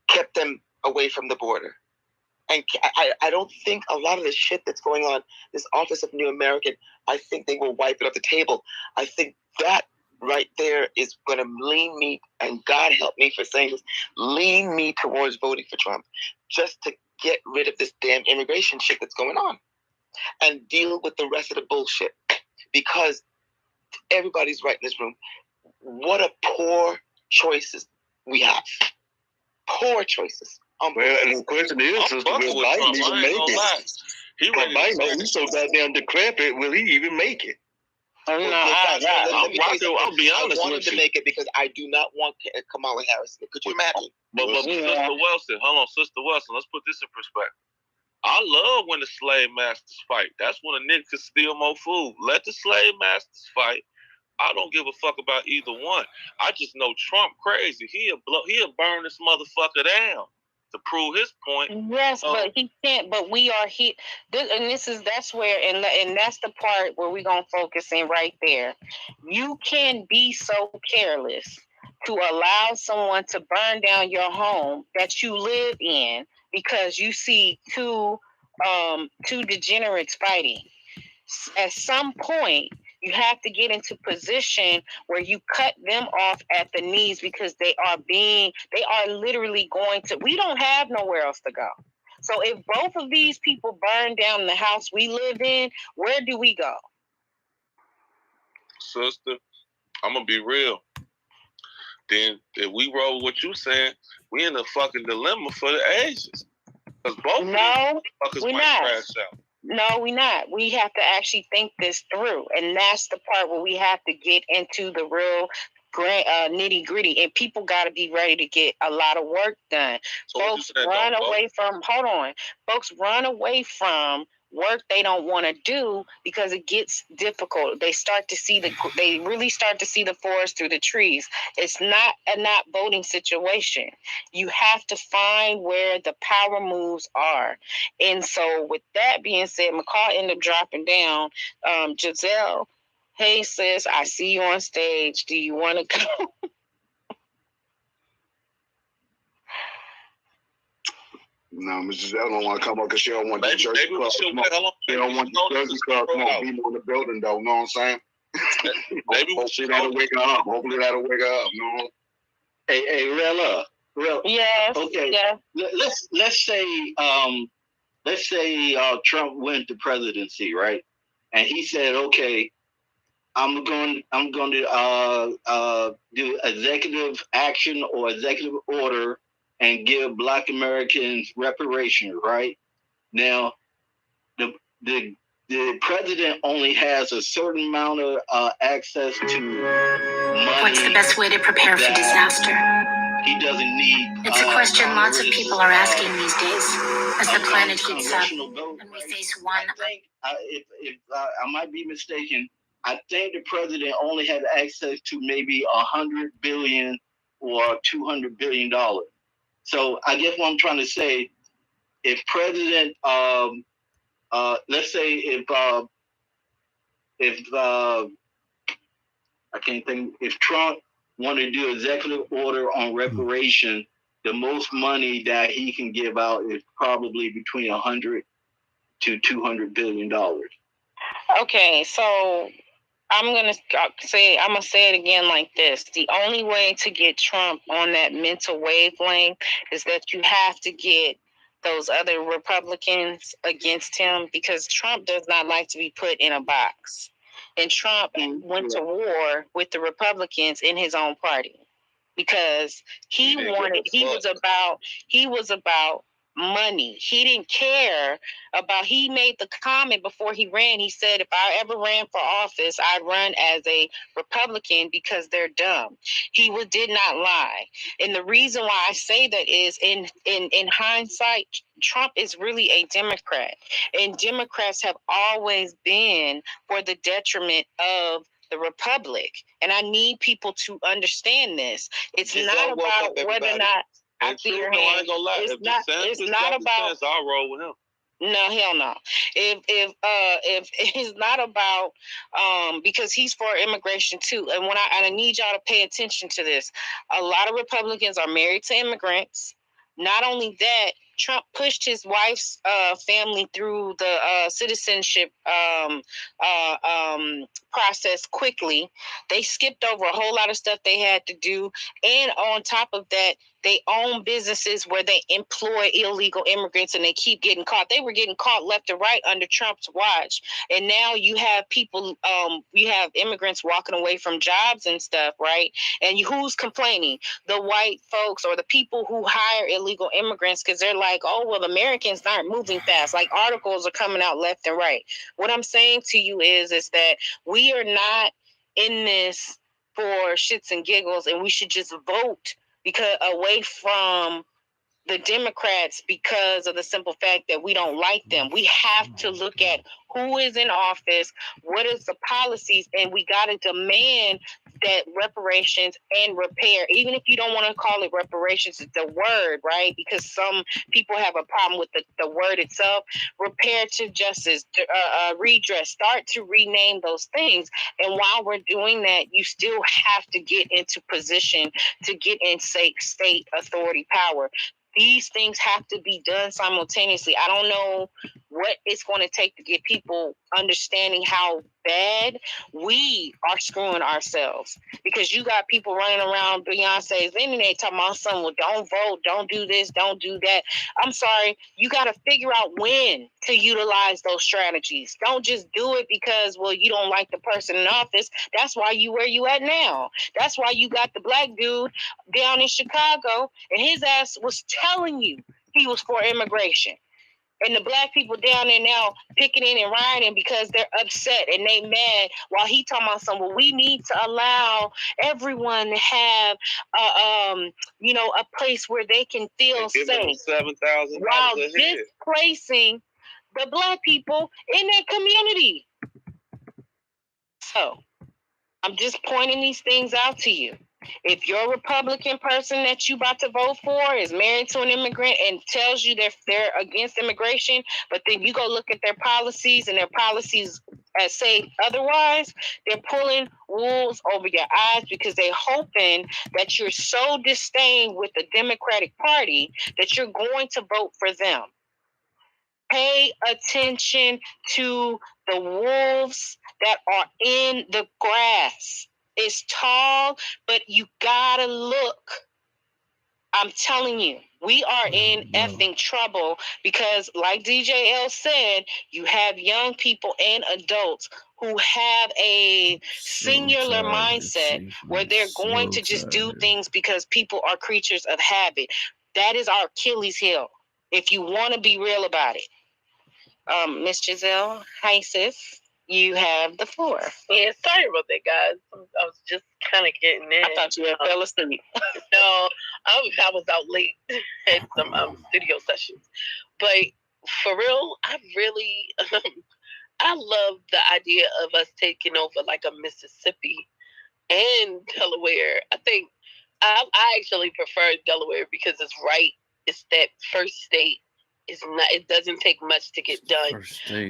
kept them away from the border. And I don't think a lot of the shit that's going on, this Office of New American, I think they will wipe it off the table. I think that right there is going to lean me, and God help me for saying this, lean me towards voting for Trump, just to get rid of this damn immigration shit that's going on and deal with the rest of the bullshit. Because everybody's right in this room. What a poor choices we have. Poor choices. Well, and the question is, Sister, will Biden even make it? He's so goddamn decrepit. Will he even make it? I'll be honest. I wanted to make it because I do not want Kamala Harris. Could you imagine? But Sister Wilson, let's put this in perspective. I love when the slave masters fight. That's when a nigga could steal more food. Let the slave masters fight. I don't give a fuck about either one. I just know Trump crazy. He'll burn this motherfucker down to prove his point. Yes, but he can't. But we are here, that's where, and that's the part where we're gonna focus in right there. You can be so careless to allow someone to burn down your home that you live in because you see two degenerates fighting. At some point, you have to get into position where you cut them off at the knees, because they are literally going to, we don't have nowhere else to go. So if both of these people burn down the house we live in, where do we go? Sister, I'm going to be real. Then if we roll what you saying, we in a fucking dilemma for the ages. Because both of these motherfuckers might crash out. No, we're not. We have to actually think this through. And that's the part where we have to get into the real nitty gritty. And people got to be ready to get a lot of work done. So folks run away from work they don't want to do because it gets difficult. They really start to see the forest through the trees. It's not a not voting situation. You have to find where the power moves are. And so with that being said, McCall ended up dropping down. Giselle, hey sis, I see you on stage. Do you want to go? No, Mrs. L don't want to come up because she don't want the Jersey Club. She don't want the Jersey Club people in the building, though. Know what I'm saying? Hopefully that'll wake her up. No. Hey, Rella. Yes. Okay. Yeah. Let's say Trump wins the presidency, right? And he said, okay, I'm going to do executive action or executive order and give Black Americans reparations, right? Now, the president only has a certain amount of access to money. What's the best way to prepare for disaster? He doesn't need. It's a question lots of people are asking these days as the planet heats up and we face one. I think, if I might be mistaken, I think the president only has access to maybe $100 billion or $200 billion. So I guess what I'm trying to say, if President, let's say if Trump wanted to do executive order on reparation, the most money that he can give out is probably between $100 to $200 billion. Okay, so I'm gonna say it again like this: the only way to get Trump on that mental wavelength is that you have to get those other Republicans against him, because Trump does not like to be put in a box. And Trump went to war with the Republicans in his own party because he was about money. He didn't care about, he made the comment before he ran. He said, if I ever ran for office, I'd run as a Republican because they're dumb. He did not lie. And the reason why I say that is in hindsight, Trump is really a Democrat, and Democrats have always been for the detriment of the Republic. And I need people to understand this. It's not about whether or not I see your hand. I ain't gonna lie. It's not about. I'll roll with him. No, hell no. If it's not about because he's for immigration too. And I need y'all to pay attention to this. A lot of Republicans are married to immigrants. Not only that, Trump pushed his wife's family through the citizenship process quickly. They skipped over a whole lot of stuff they had to do. And on top of that, they own businesses where they employ illegal immigrants and they keep getting caught. They were getting caught left and right under Trump's watch. And now you have people, you have immigrants walking away from jobs and stuff, right? And who's complaining? The white folks or the people who hire illegal immigrants, because they're like, oh, well, Americans aren't moving fast. Like articles are coming out left and right. What I'm saying to you is that we are not in this for shits and giggles, and we should just vote away from the Democrats because of the simple fact that we don't like them. We have to look at who is in office, what is the policies, and we got to demand that reparations and repair, even if you don't want to call it reparations, it's the word, right? Because some people have a problem with the word itself. Reparative justice, redress, start to rename those things. And while we're doing that, you still have to get into position to get in state authority power. These things have to be done simultaneously. I don't know what it's going to take to get people understanding how bad we are screwing ourselves. Because you got people running around Beyonce's internet talking about something, well, don't vote, don't do this, don't do that. I'm sorry, you got to figure out when to utilize those strategies. Don't just do it because, well, you don't like the person in office. That's why you where you at now. That's why you got the black dude down in Chicago, and his ass was telling you he was for immigration. And the black people down there now picketing and rioting because they're upset and they mad while he talking about something. Well, we need to allow everyone to have a place where they can feel safe. $7,000 while displacing the black people in their community. So I'm just pointing these things out to you. If your Republican person that you about to vote for is married to an immigrant and tells you they're against immigration, but then you go look at their policies and their policies say otherwise, they're pulling wolves over your eyes because they're hoping that you're so disdained with the Democratic Party that you're going to vote for them. Pay attention to the wolves that are in the grass. It's tall, but you gotta look. I'm telling you, we are in effing trouble because, like DJL said, you have young people and adults who have a singular mindset where they're going to just do things because people are creatures of habit. That is our Achilles heel, if you want to be real about it. Miss Giselle, hi sis, you have the floor. Yeah, sorry about that, guys. I was just kind of getting in. I thought you had fell asleep. No, I was out late at some studio sessions. But for real, I really, I love the idea of us taking over like a Mississippi and Delaware. I think I actually prefer Delaware because it's right. It's that first state. It's not. It doesn't take much to get done.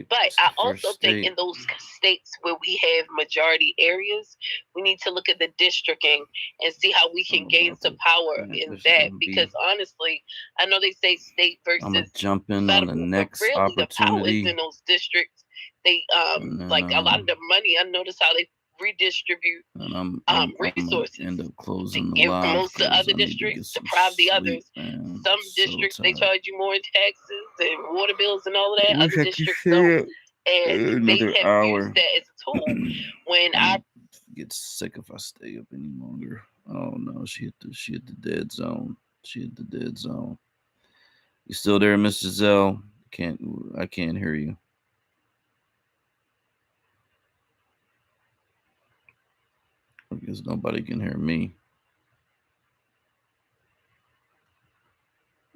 But I also think in those states where we have majority areas, we need to look at the districting and see how we can gain some power in that. Because honestly, I know they say state versus I'm gonna jump in federal, on the next but really opportunity. the power is in those districts. They like a lot of the money. I notice how they redistribute resources. End up closing they give most of other districts, deprive the others. Some districts they charge you more in taxes and water bills and all of that. Other districts don't. And they have used that as a tool. When I get sick if I stay up any longer. Oh no, she hit the dead zone. She hit the dead zone. You still there, Miss Giselle? I can't hear you. I guess nobody can hear me.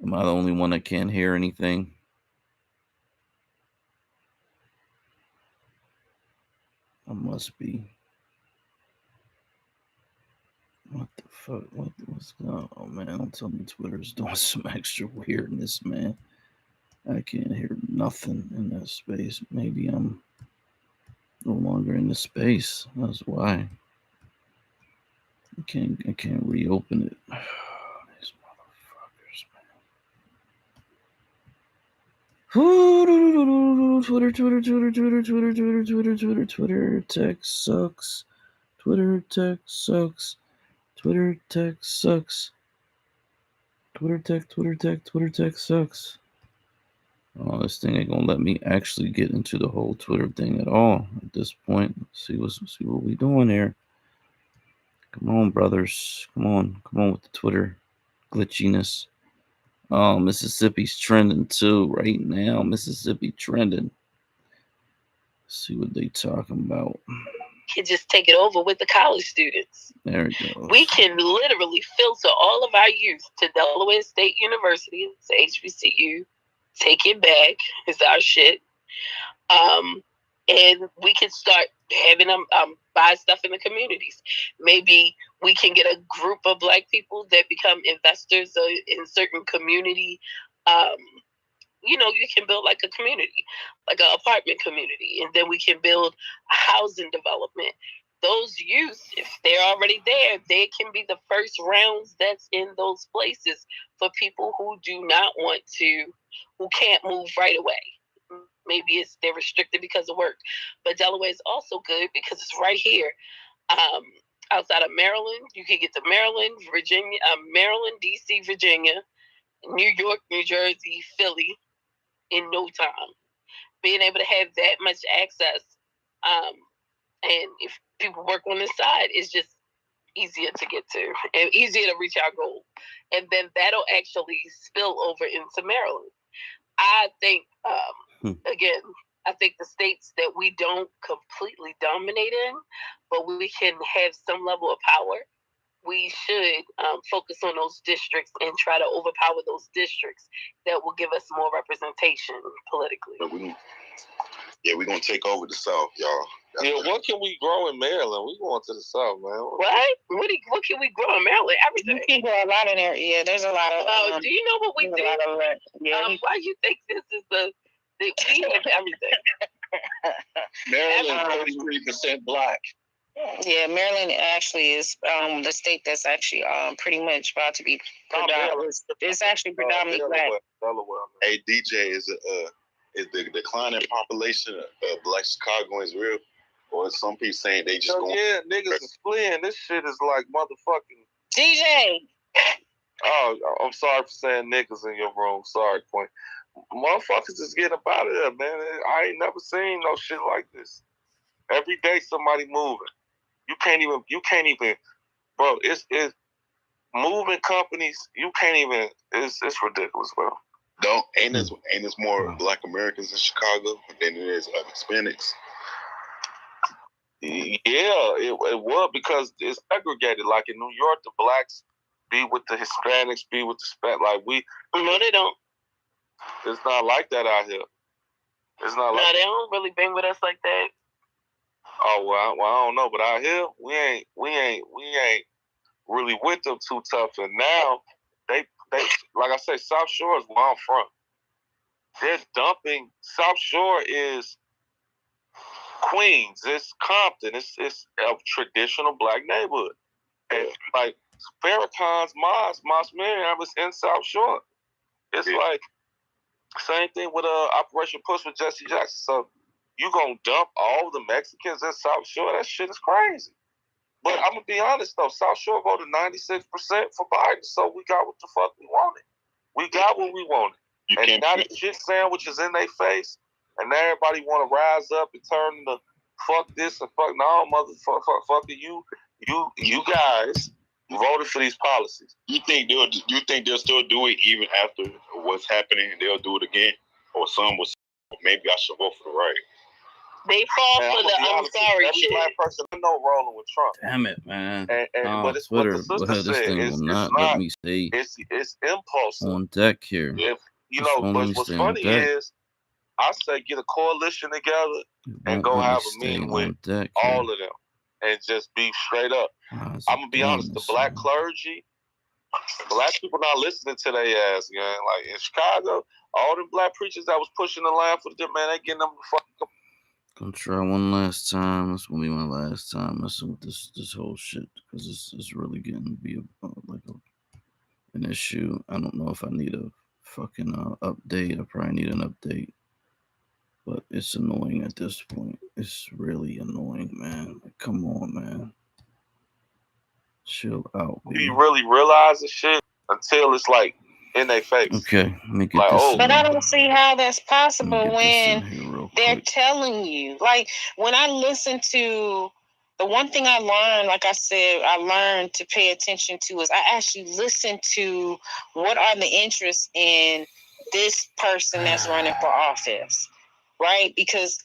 Am I the only one that can't hear anything? I must be. What the fuck? What's going on? Oh man, don't tell me Twitter's doing some extra weirdness, man. I can't hear nothing in that space. Maybe I'm no longer in the space. That's why. I can't reopen it. These motherfuckers, man. Twitter tech sucks. Twitter tech sucks. Twitter tech sucks. Twitter tech sucks. Oh, this thing ain't gonna let me actually get into the whole Twitter thing at all at this point. Let's see what we doing here. Come on, brothers. Come on with the Twitter glitchiness. Oh, Mississippi's trending too right now. Mississippi trending. Let's see what they talking about. Can just take it over with the college students. There it goes. We can literally filter all of our youth to Delaware State University. It's HBCU. Take it back. It's our shit. And we can start having them buy stuff in the communities. Maybe we can get a group of Black people that become investors in certain community. You can build like a community, like an apartment community, and then we can build a housing development. Those youth, if they're already there, they can be the first rounds that's in those places for people who do not want to, who can't move right away. Maybe they're restricted because of work. But Delaware is also good because it's right here. Outside of Maryland, you can get to Maryland, Virginia, Maryland, DC, Virginia, New York, New Jersey, Philly in no time. Being able to have that much access, and if people work on this side, it's just easier to get to and easier to reach our goal. And then that'll actually spill over into Maryland. I think, again, I think the states that we don't completely dominate in, but we can have some level of power, we should focus on those districts and try to overpower those districts that will give us more representation politically. We're going to take over the South, y'all. What can we grow in Maryland? We going to the South, man. What can we grow in Maryland? Everything. You can grow a lot in there. Yeah, there's a lot of... do you know what we do? Yeah. Why you think this is We have everything. Maryland, 33% black. Yeah, Maryland actually is the state that's actually pretty much about to be it's actually predominantly black. Delaware. Hey, DJ, is the declining population of black Chicagoans real? Or is some people saying they just going? Yeah, niggas is fleeing. This shit is like motherfucking. DJ. Oh, I'm sorry for saying niggas in your room. Sorry, Queen. Motherfuckers is getting up out of there, man. I ain't never seen no shit like this. Every day somebody moving. You can't even, bro. It's moving companies. You can't even. It's ridiculous, bro. Ain't this more black Americans in Chicago than it is Hispanics? Yeah, it would, because it's segregated. Like in New York, the blacks be with the Hispanics, be with the Hispanic. Like no, they don't. It's not like that out here. It's not like. No, they don't really bang with us like that. Oh well, I don't know, but out here we ain't really with them too tough. And now they like I say, South Shore is where I'm from. They're dumping. South Shore is Queens. It's Compton. It's a traditional black neighborhood. And like Farrakhan's Mosque Miriam is in South Shore. It's like same thing with Operation Push with Jesse Jackson. So you gonna dump all the Mexicans in South Shore? That shit is crazy. But I'm gonna be honest though, South Shore voted 96% for Biden, so we got what the fuck we wanted. We got what we wanted. And now the shit sandwich is in their face, and now everybody want to rise up and turn into fuck this and fuck no, motherfucker. You guys voted for these policies. You think they'll still do it even after what's happening? They'll do it again, or some will say, maybe I should vote for the right. They fall for the I'm sorry shit. Every black person I know rolling with Trump. Damn it, man. But it's Twitter, what the sister this said. thing will not let me stay It's impulsive. on deck here. If what's funny is, I say get a coalition together and go have a meeting with all of them and just be straight up. I'm gonna be honest, the black clergy, black people not listening to their ass, man. Like in Chicago, all them black preachers that was pushing the line for them, man, they getting them the fucking. Gonna try one last time. This will be my last time messing with this whole shit, because it's really getting to be an issue. I don't know if I need a fucking update. I probably need an update, but it's annoying at this point. It's really annoying, man. Like, come on, man. Chill out, baby. You really realize the shit until it's like in their face. Okay, let me get this. But I don't see how that's possible when they're telling you. Like, when I listen to the one thing I learned, like I said, I learned to pay attention to is I actually listen to what are the interests in this person that's running for office, right? Because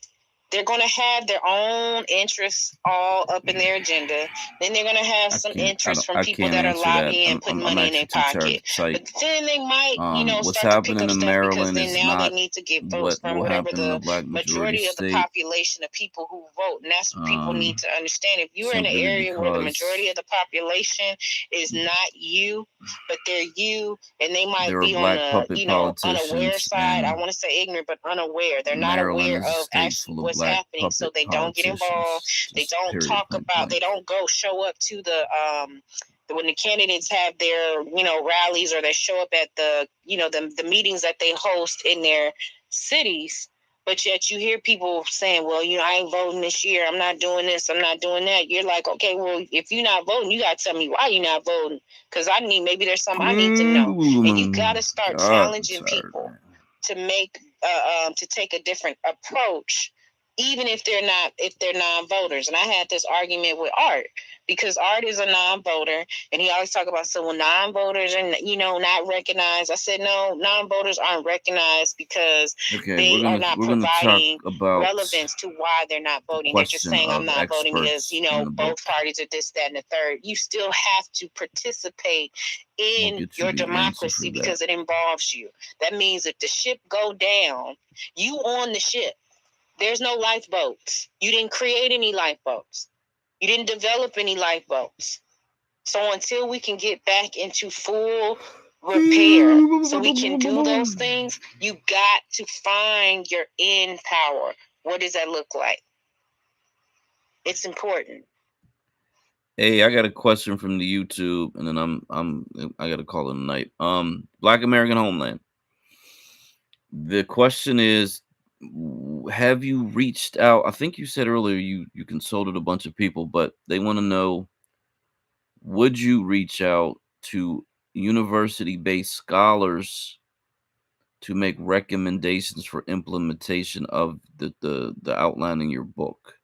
they're going to have their own interests all up in their agenda. Then they're going to have some interest from people that are lobbying and putting money in their pocket. But then they might, start to pick up stuff because then now they need to get votes from whatever the majority of the population of people who vote. And that's what people need to understand. If you're in an area where the majority of the population is not you, but they're you, and they might be on the unaware side. I want to say ignorant, but unaware. They're not aware of actually what's happening, so they don't get involved. They don't talk about. They don't go show up to the when the candidates have their rallies, or they show up at the the meetings that they host in their cities. But yet you hear people saying, well, I ain't voting this year. I'm not doing this. I'm not doing that. You're like, okay, well, if you're not voting, you got to tell me why you're not voting. Because maybe there's something I need to know. And you got to start challenging people to make, to take a different approach, even if they're non-voters. And I had this argument with Art, because Art is a non-voter, and he always talk about non-voters are not recognized. I said no, non-voters aren't recognized because they are not providing relevance to why they're not voting. They're just saying I'm not voting because both parties are this, that, and the third. You still have to participate in your democracy because it involves you. That means if the ship go down, you on the ship. There's no lifeboats. You didn't create any lifeboats. You didn't develop any lifeboats. So until we can get back into full repair so we can do those things, you got to find your end power. What does that look like? It's important. Hey, I got a question from the YouTube, and then I got to call it a night. Black American Homeland. The question is, have you reached out? I think you said earlier you consulted a bunch of people, but they want to know, would you reach out to university-based scholars to make recommendations for implementation of the outline in your book?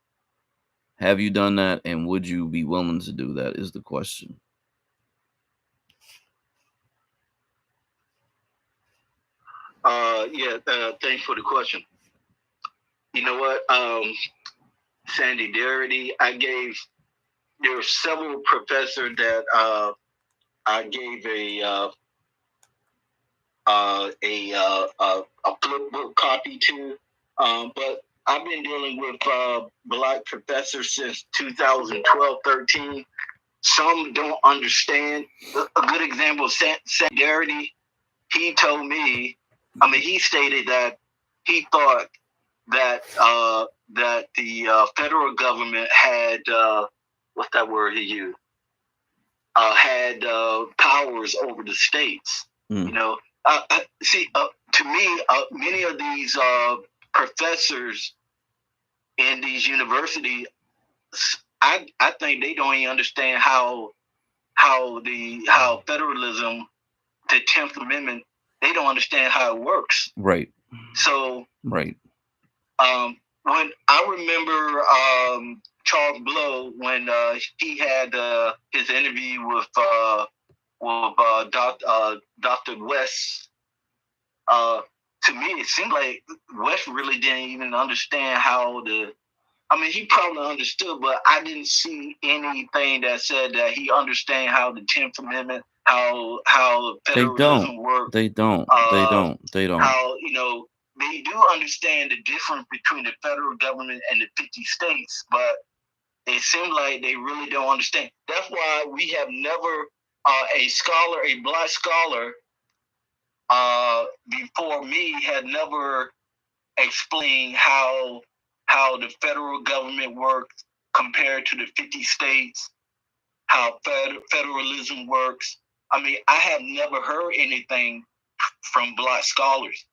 Have you done that, and would you be willing to do that, is the question. Thanks for the question. You know what, Sandy Darity, there were several professors that I gave a flip book copy to, but I've been dealing with Black professors since 2012-13. Some don't understand. A good example is Sandy Darity. He told me, he stated that he thought that that the federal government had what's that word he used? Had powers over the states. Mm. You know, to me, many of these professors in these universities, I think they don't even understand how federalism, the 10th Amendment, they don't understand how it works. Right. So, right. When I remember Charles Blow, when he had his interview with Dr. West, to me it seemed like West really didn't even understand how he probably understood, but I didn't see anything that said that he understand how the 10th Amendment, how federalism works. They don't. How, they do understand the difference between the federal government and the 50 states, but it seems like they really don't understand. That's why we have never a Black scholar before me had never explained how the federal government works compared to the 50 states, how federalism works. I have never heard anything from Black scholars.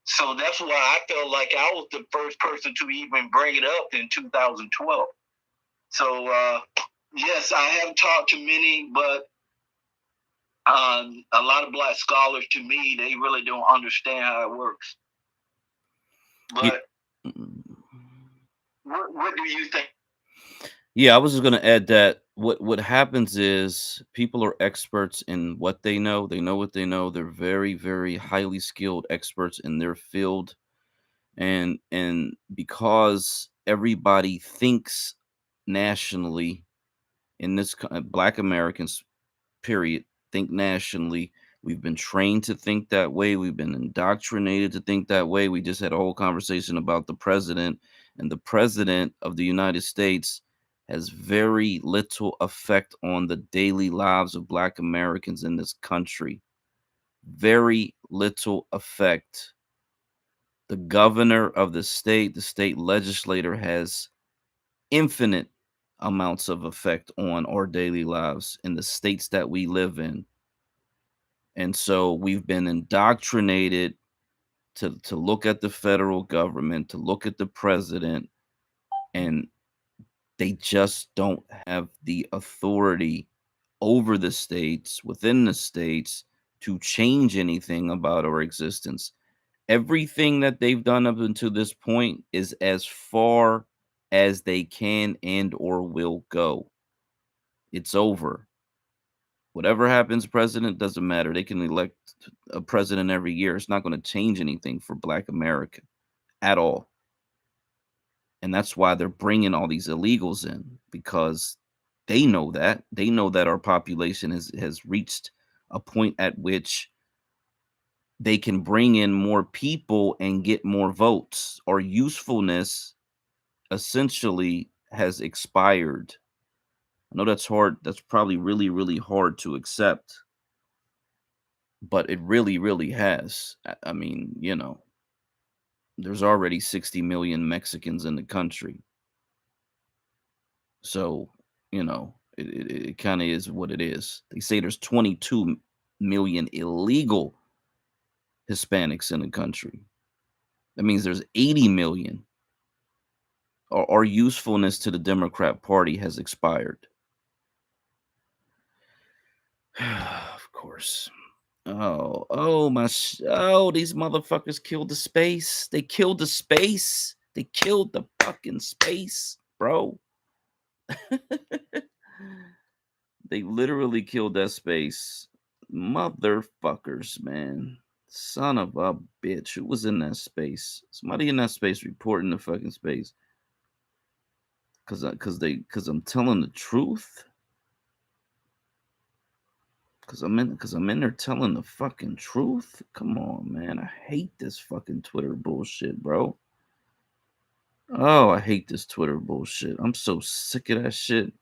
So that's why I felt like I was the first person to even bring it up in 2012. So, yes, I have talked to many, but a lot of Black scholars, to me, they really don't understand how it works. But what do you think? Yeah, I was just going to add that what happens is people are experts in what they know. They know what they know. They're very, very highly skilled experts in their field. And because everybody thinks nationally in this Black Americans, period, think nationally. We've been trained to think that way. We've been indoctrinated to think that way. We just had a whole conversation about the president, and the president of the United States has very little effect on the daily lives of Black Americans in this country. Very little effect. The governor of the state legislator, has infinite amounts of effect on our daily lives in the states that we live in. And so we've been indoctrinated to look at the federal government, to look at the president, and they just don't have the authority over the states, within the states, to change anything about our existence. Everything that they've done up until this point is as far as they can and or will go. It's over. Whatever happens, president, doesn't matter. They can elect a president every year. It's not going to change anything for Black America at all. And that's why they're bringing all these illegals in, because they know that. They know that our population has reached a point at which they can bring in more people and get more votes. Our usefulness essentially has expired. I know that's hard. That's probably really, really hard to accept. but it really, really has. I mean, there's already 60 million Mexicans in the country. So, it kind of is what it is. They say there's 22 million illegal Hispanics in the country. That means there's 80 million. Our usefulness to the Democrat Party has expired. Of course. These motherfuckers killed the space. They killed the space. They killed the fucking space, bro. They literally killed that space. Motherfuckers, man. Son of a bitch. Who was in that space? Somebody in that space reporting the fucking space. Cause I'm telling the truth. Cause I'm in there telling the fucking truth. Come on, man. I hate this fucking Twitter bullshit, bro. Oh, I hate this Twitter bullshit. I'm so sick of that shit.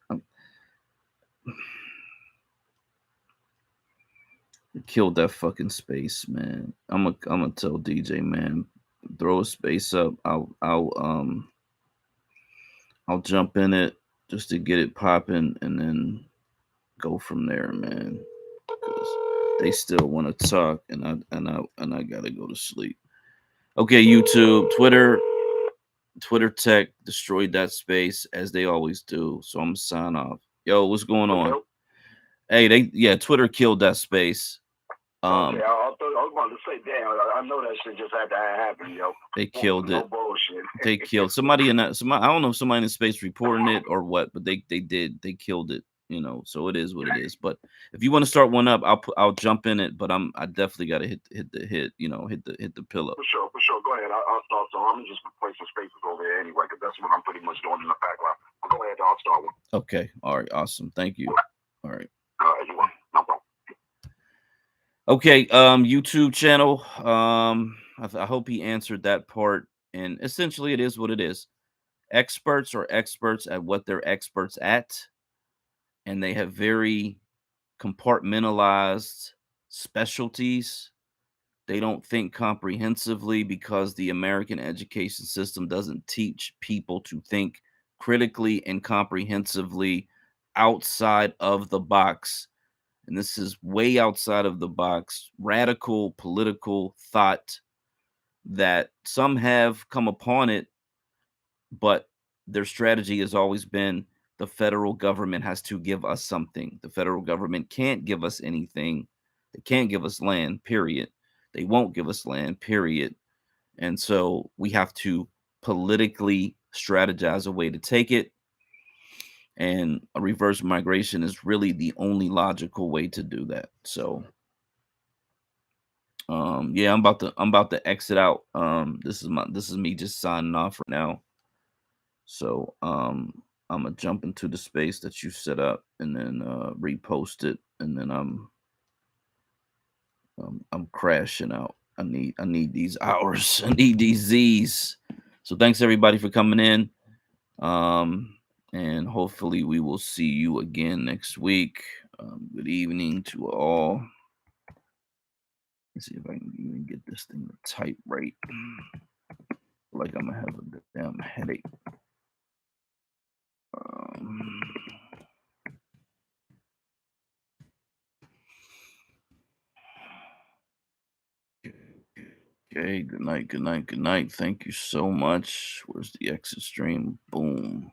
Killed that fucking space, man. I'm gonna tell DJ, man, throw a space up. I'll jump in it just to get it popping, and then go from there, man. Because they still want to talk, and I gotta go to sleep. Okay, YouTube, Twitter Tech destroyed that space as they always do. So I'm gonna sign off. Yo, what's going on? Hey, Twitter killed that space. Okay, I was about to say, damn, I know that shit just had to happen, yo. They killed it. No bullshit. They killed somebody in that. I don't know if somebody in the space reporting it or what, but they did. They killed it. So it is what it is. But if you want to start one up, I'll jump in it. But I definitely got to hit the pillow. For sure. Go ahead. I'll start. So I'm gonna just place some spaces over there anyway, because that's what I'm pretty much doing in the background. Go ahead. I'll start one. Okay. All right. Awesome. Thank you. All right. You want? No problem. Okay, YouTube channel. I hope he answered that part. And essentially, it is what it is. Experts are experts at what they're experts at, and they have very compartmentalized specialties. They don't think comprehensively because the American education system doesn't teach people to think critically and comprehensively outside of the box. And this is way outside of the box, radical political thought that some have come upon it, but their strategy has always been the federal government has to give us something. The federal government can't give us anything. They can't give us land, period. They won't give us land, period. And so we have to politically strategize a way to take it. And a reverse migration is really the only logical way to do that. So yeah, I'm about to exit out. This is me just signing off right now. So I'm gonna jump into the space that you set up and then repost it, and then I'm crashing out. I need these hours. I need these Z's. So thanks everybody for coming in. And hopefully we will see you again next week. Good evening to all. Let's see if I can even get this thing to type right. Like I'm gonna have a damn headache. Okay, good night. Thank you so much. Where's the exit stream? Boom.